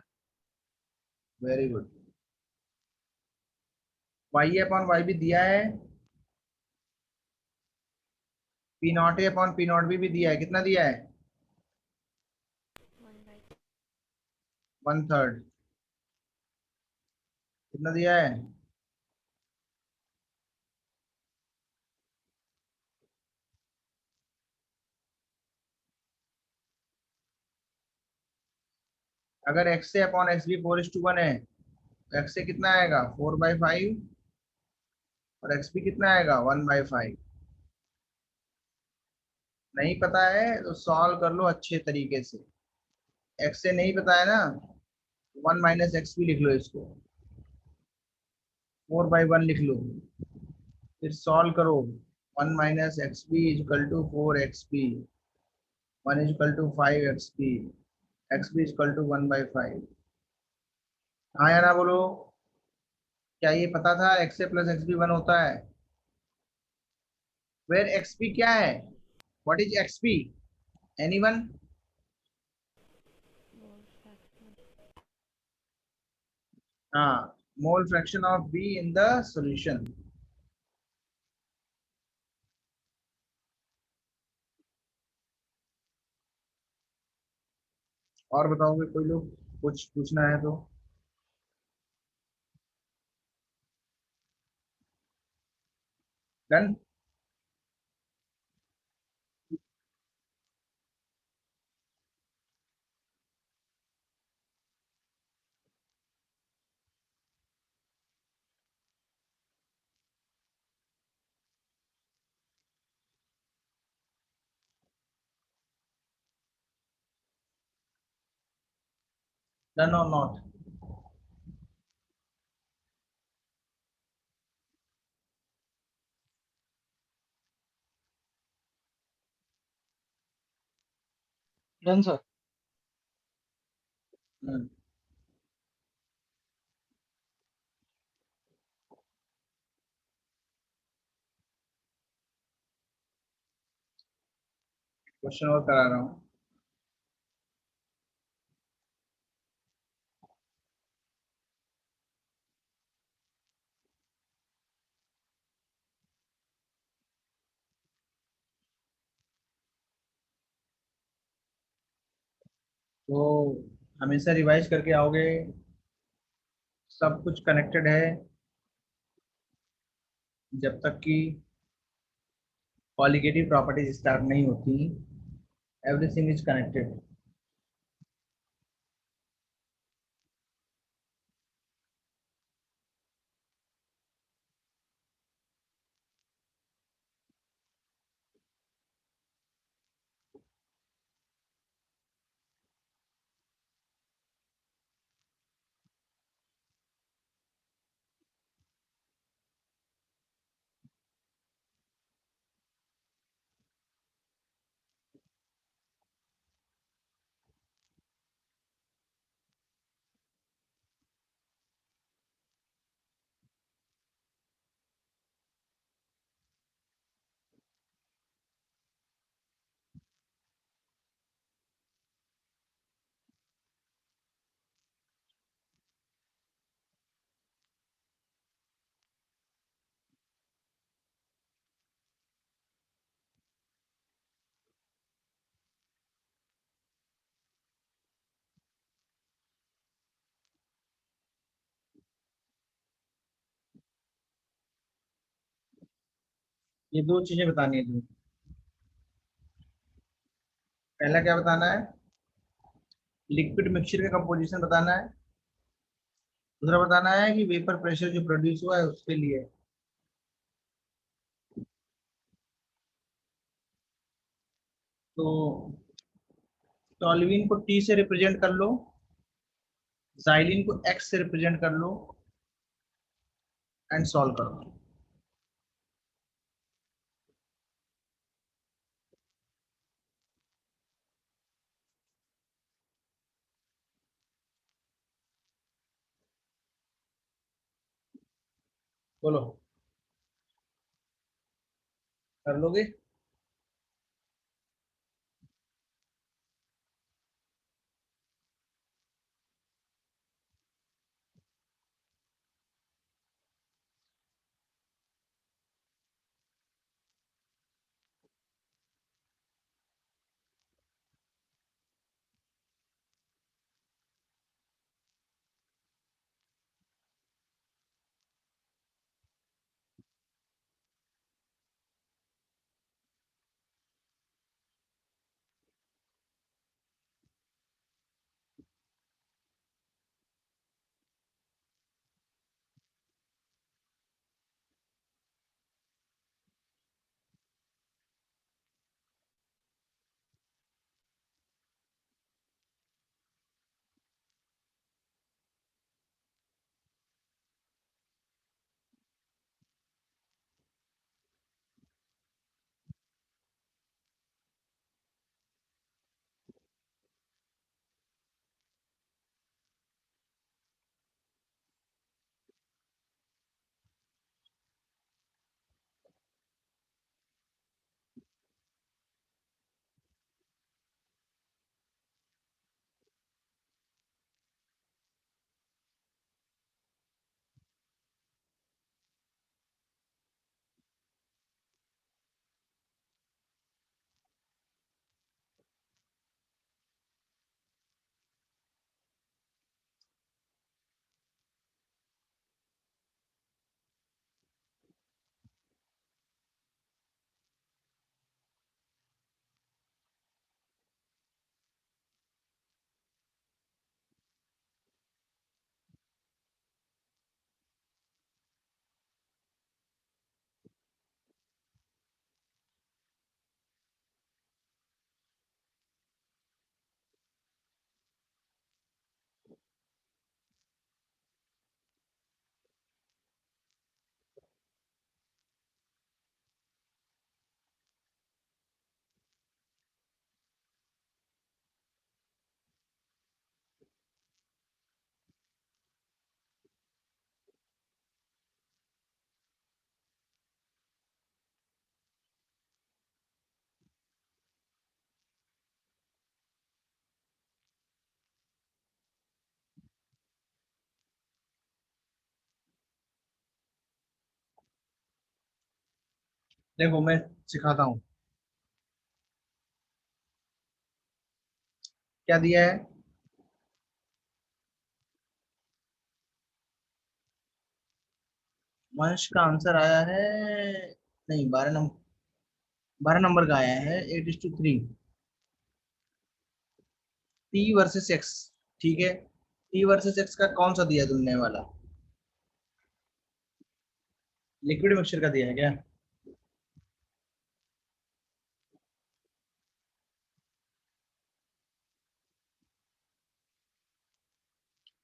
[SPEAKER 2] Very good. Y upon Y भी दिया है। P not A upon P not भी दिया है। कितना दिया है? 1/3। कितना दिया है? अगर एक्स ए अपॉन एक्स बी 4:1 है तो एक्स ए कितना आएगा? 4/5 और एक्स बी कितना आएगा? 1/5। नहीं पता है तो सॉल्व कर लो अच्छे तरीके से। एक्स ए नहीं पता है ना, 1 - एक्स बी लिख लो इसको। 4/1 लिख लो, फिर सॉल्व करो। 1 - X B equal to 4 X B. 1 equal to 5 X B. X B equal to 1/5। हाँ या ना बोलो। क्या ये पता था X A plus X B 1 होता है? वेर एक्स बी क्या है? What is X B? Anyone? हाँ, mole fraction of B in the solution. और बताओगे कोई लोग कुछ पूछना है तो? डन। डन और नॉट?
[SPEAKER 3] Done sir.
[SPEAKER 2] क्वेश्चन और करा रहा हूँ। तो हमेशा रिवाइज करके आओगे। सब कुछ कनेक्टेड है जब तक कि कॉलिगेटिव प्रॉपर्टीज स्टार्ट नहीं होती। Everything is connected. ये दो चीजें बतानी है तुम्हें। पहला क्या बताना है, लिक्विड मिक्सचर का कंपोजिशन बताना है। दूसरा बताना है कि वेपर प्रेशर जो प्रोड्यूस हुआ है उसके लिए। तो टॉल्यूइन को टी से रिप्रेजेंट कर लो, जाइलिन को एक्स से रिप्रेजेंट कर लो एंड सॉल्व करो। बोलो, कर लोगे? देखो मैं सिखाता हूँ क्या दिया है। वंश का आंसर आया है, नहीं 12 नंबर, 12 नंबर का आया है 8:3। टी वर्सेस एक्स, ठीक है। टी वर्सेस एक्स का कौन सा दिया तुमने वाला, लिक्विड मिक्सचर का दिया है क्या?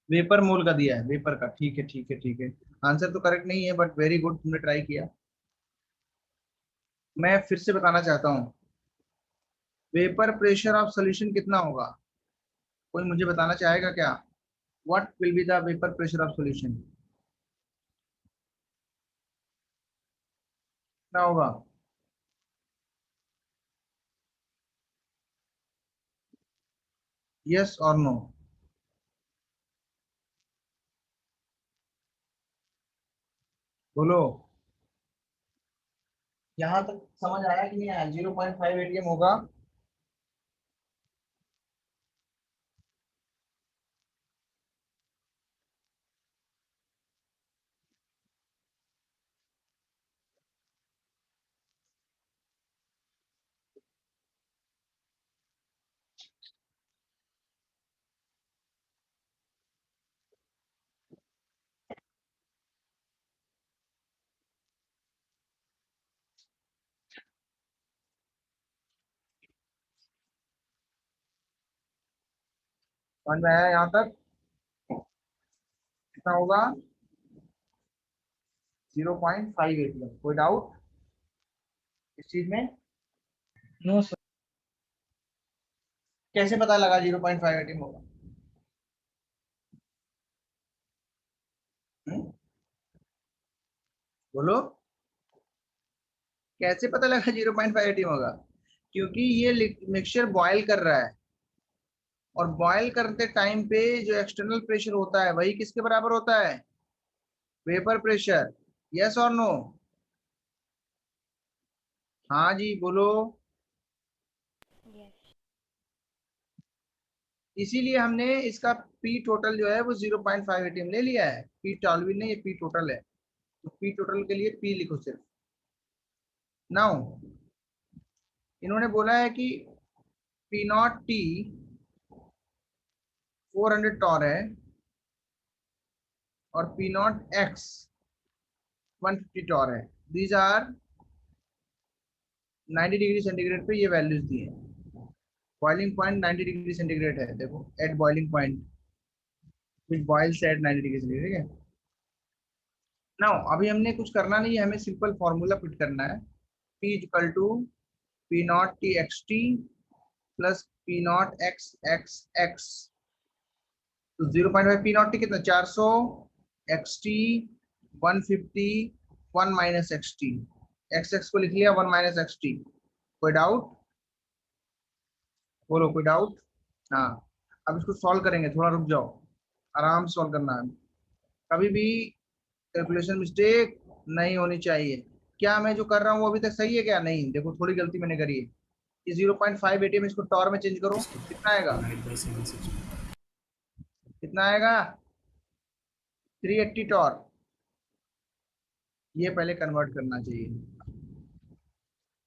[SPEAKER 2] वेपर मोल का दिया है, वेपर का, ठीक है ठीक है ठीक है। आंसर तो करेक्ट नहीं है बट वेरी गुड, तुमने ट्राई किया। मैं फिर से बताना चाहता हूँ, वेपर प्रेशर ऑफ सोल्यूशन कितना होगा? कोई मुझे बताना चाहेगा क्या? What will be the vapour pressure of solution, कितना होगा? यस और नो, बोलो। यहाँ तक समझ आया कि नहीं आया? 0.5 एटीएम होगा। समझ में आया यहाँ तक? कितना होगा? 0.5 ATM। कोई डाउट इस चीज में?
[SPEAKER 3] No sir.
[SPEAKER 2] कैसे पता लगा 0.5 ATM होगा? बोलो, कैसे पता लगा 0.5 ATM होगा? क्योंकि ये मिक्सचर बॉयल कर रहा है, और बॉयल करते टाइम पे जो एक्सटर्नल प्रेशर होता है वही किसके बराबर होता है? Vapour pressure. यस और नो? हाँ जी बोलो।
[SPEAKER 7] यस।
[SPEAKER 2] इसीलिए हमने इसका पी टोटल जो है वो 0.5 ATM ले लिया है। पी टॉलविन नहीं, ये पी टोटल है, तो पी टोटल के लिए पी लिखो सिर्फ। नाउ इन्होंने बोला है कि पी नॉट टी 400 टॉर है, और पी नॉट एक्स 150 टॉर है। दीज आर 90 डिग्री सेंटीग्रेड पे ये वैल्यूज दी है। बॉइलिंग पॉइंट 90 डिग्री सेंटीग्रेड है, देखो at boiling point which boils at 90 degree centigrade. ठीक है, नाउ अभी हमने कुछ करना नहीं है, हमें सिंपल फॉर्मूला फिट करना है। P equal to P not T X T plus P not X X X. तो 0.5 पी नॉट टी कितना? 400 X T 150 1 minus X T. X X को लिख लिया 1 माइनस एक्स टी। कोई डाउट? बोलो कोई डाउट? हाँ, अब इसको सॉल्व करेंगे, थोड़ा रुक जाओ, आराम से सॉल्व करना है। कभी भी कैलकुलेशन मिस्टेक नहीं होनी चाहिए। क्या मैं जो कर रहा हूँ वो अभी तक सही है क्या? नहीं, देखो थोड़ी गलती मैंने करी है। ये 0.5 ATM इसको टॉर में चेंज करो, कितना आएगा? कितना आएगा? 380 टॉर। ये पहले कन्वर्ट करना चाहिए।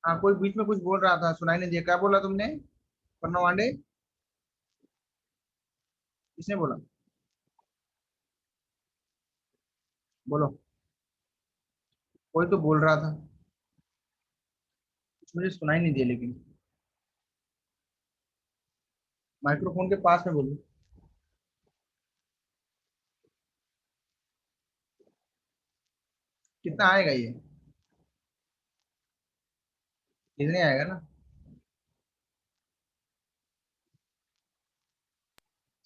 [SPEAKER 2] हाँ, कोई बीच में कुछ बोल रहा था, सुनाई नहीं दिया, क्या बोला तुमने? प्रणव पांडे, किसने बोला? बोलो, कोई तो बोल रहा था, कुछ मुझे सुनाई नहीं दिया, लेकिन माइक्रोफोन के पास में बोलो। कितना आएगा ये? कितने आएगा ना?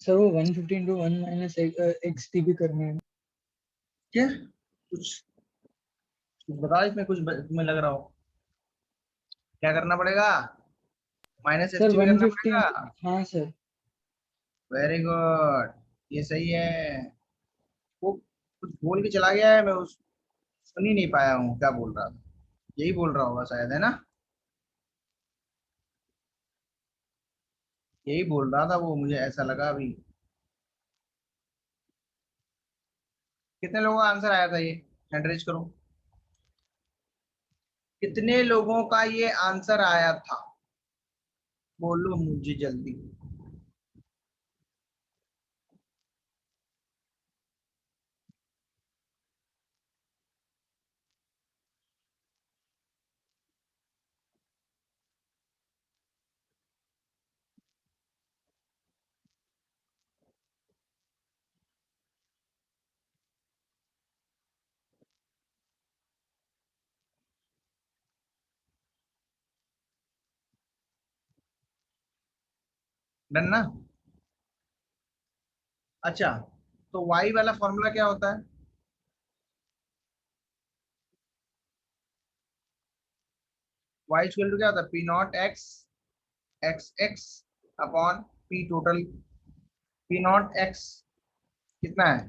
[SPEAKER 3] सर वो 150 into 1 minus x t भी करना है।
[SPEAKER 2] क्या कुछ बताओ इसमें, कुछ तुम्हें लग रहा हो? क्या करना पड़ेगा? माइनस एच
[SPEAKER 3] सर
[SPEAKER 2] भी करना
[SPEAKER 3] 150।
[SPEAKER 2] पड़ेगा।
[SPEAKER 3] हाँ सर।
[SPEAKER 2] वेरी गुड, ये सही है। वो कुछ बोल के चला गया है, मैं उस सुन ही नहीं पाया हूँ क्या बोल रहा था। यही बोल रहा होगा शायद, है ना? यही बोल रहा था वो, मुझे ऐसा लगा अभी। कितने लोगों का आंसर आया था ये? हैंड रेज करो। कितने लोगों का ये आंसर आया था? बोलो मुझे जल्दी। डन ना? अच्छा, तो वाई वाला फॉर्मूला क्या होता है? वाई इक्वल टू क्या होता है? P not X X x upon P total. P not x कितना है?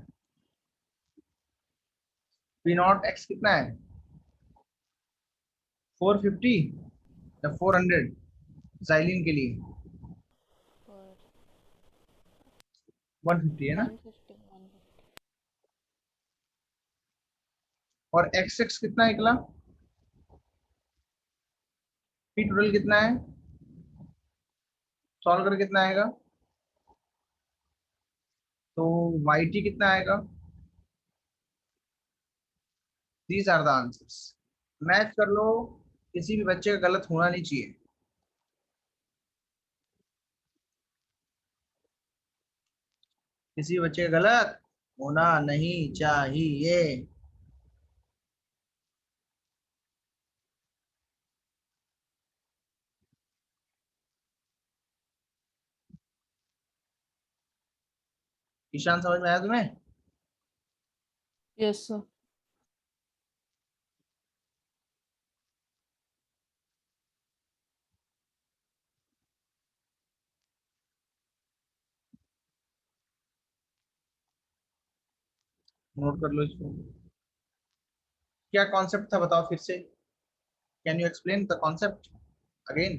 [SPEAKER 2] पी नॉट एक्स कितना है? 450 या 400 जाइलिन के लिए?
[SPEAKER 7] और
[SPEAKER 2] 150 है ना?
[SPEAKER 7] 150
[SPEAKER 2] और एक्स एक्स कितना निकला? पी टोटल कितना है? सॉल्व कर कितना आएगा? तो वाई टी कितना आएगा? These are the answers. Match कर लो, किसी भी बच्चे का गलत होना नहीं चाहिए। किसी बच्चे का गलत होना नहीं चाहिए। ईशान समझ में आया तुम्हें?
[SPEAKER 1] Yes, sir.
[SPEAKER 2] नोट कर लो इसको। क्या कॉन्सेप्ट था बताओ फिर से, can you explain the concept again?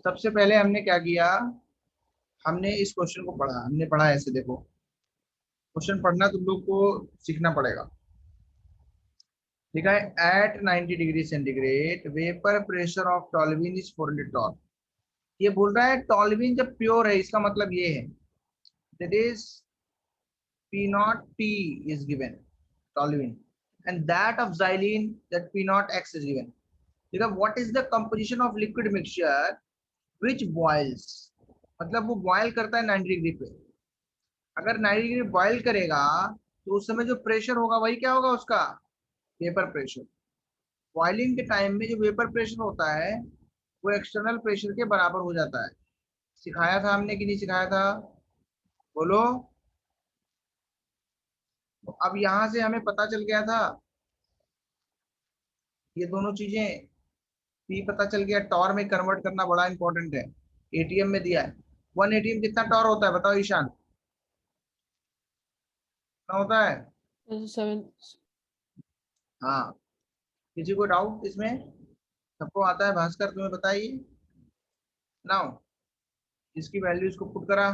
[SPEAKER 2] सबसे पहले हमने क्या किया, हमने इस क्वेश्चन को पढ़ा। हमने पढ़ा ऐसे, देखो क्वेश्चन पढ़ना तुम लोग को सीखना पड़ेगा। लिखा है at 90 degree centigrade vapour pressure of toluene is 400 torr. ये बोल रहा है टॉल्यूइन जब प्योर है, इसका मतलब ये है that is P naught T is given toluene and that of xylene that P naught X is given. because what is the composition of liquid mixture which boils, मतलब वो बॉयल करता है 90 डिग्री पे। अगर 90 डिग्री बॉयल करेगा तो उस समय जो प्रेशर होगा वही क्या होगा उसका, वेपर प्रेशर। बॉइलिंग के टाइम में जो वेपर प्रेशर होता है वो एक्सटर्नल प्रेशर के बराबर हो जाता है। सिखाया था हमने कि नहीं सिखाया था, बोलो। तो अब यहां से हमें पता चल गया था ये दोनों चीजें, पी पता चल गया, टॉर में कन्वर्ट करना बड़ा इंपॉर्टेंट है। एटीएम में दिया है 1 एटीएम कितना टॉर होता है बताओ ईशान, कितना होता है?
[SPEAKER 1] This is 7.
[SPEAKER 2] हाँ, किसी को डाउट इसमें? सबको आता है? भास्कर तुम्हें बताइए नाउ। इसकी वैल्यूज को पुट करा,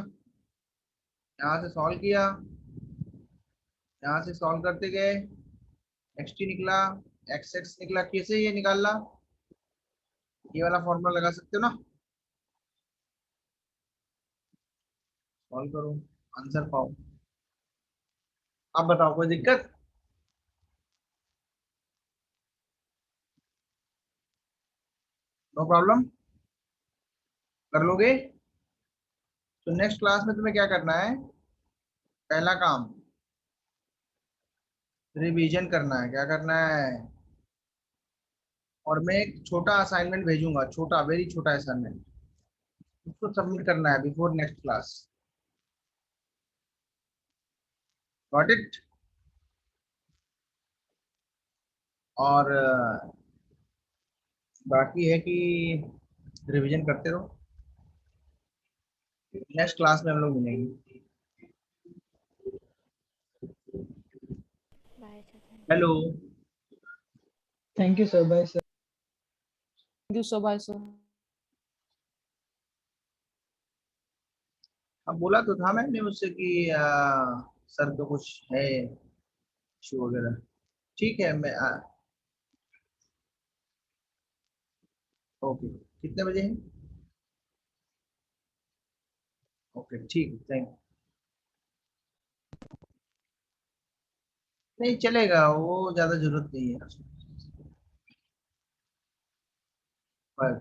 [SPEAKER 2] यहाँ से सॉल्व किया, यहाँ से सॉल्व करते गए, एक्स टी निकला, एक्स एक्स निकला। कैसे ये निकालना, ये वाला फॉर्मूला लगा सकते हो ना, सॉल्व करो आंसर पाओ। अब बताओ कोई दिक्कत? नो प्रॉब्लम, कर लोगे? तो नेक्स्ट क्लास में तुम्हें क्या करना है, पहला काम रिवीजन करना है। क्या करना है? और मैं एक छोटा असाइनमेंट भेजूंगा, छोटा, वेरी छोटा असाइनमेंट, उसको सबमिट करना है before next class. Got it? और बाकी है कि रिवीजन करते रहो। नेक्स्ट क्लास में हम लोग मिलेंगे।
[SPEAKER 7] Bye, sir. Thank you.
[SPEAKER 2] Hello,
[SPEAKER 3] thank you sir, bye sir.
[SPEAKER 1] Thank you, sir. Bye, sir.
[SPEAKER 2] अब बोला तो था मैंने उससे कि सर तो कुछ है इशू वगैरह। ठीक है, मैं ओके। कितने बजे हैं? ओके ठीक है, थैंक। नहीं चलेगा, वो ज्यादा जरूरत नहीं है। बाय।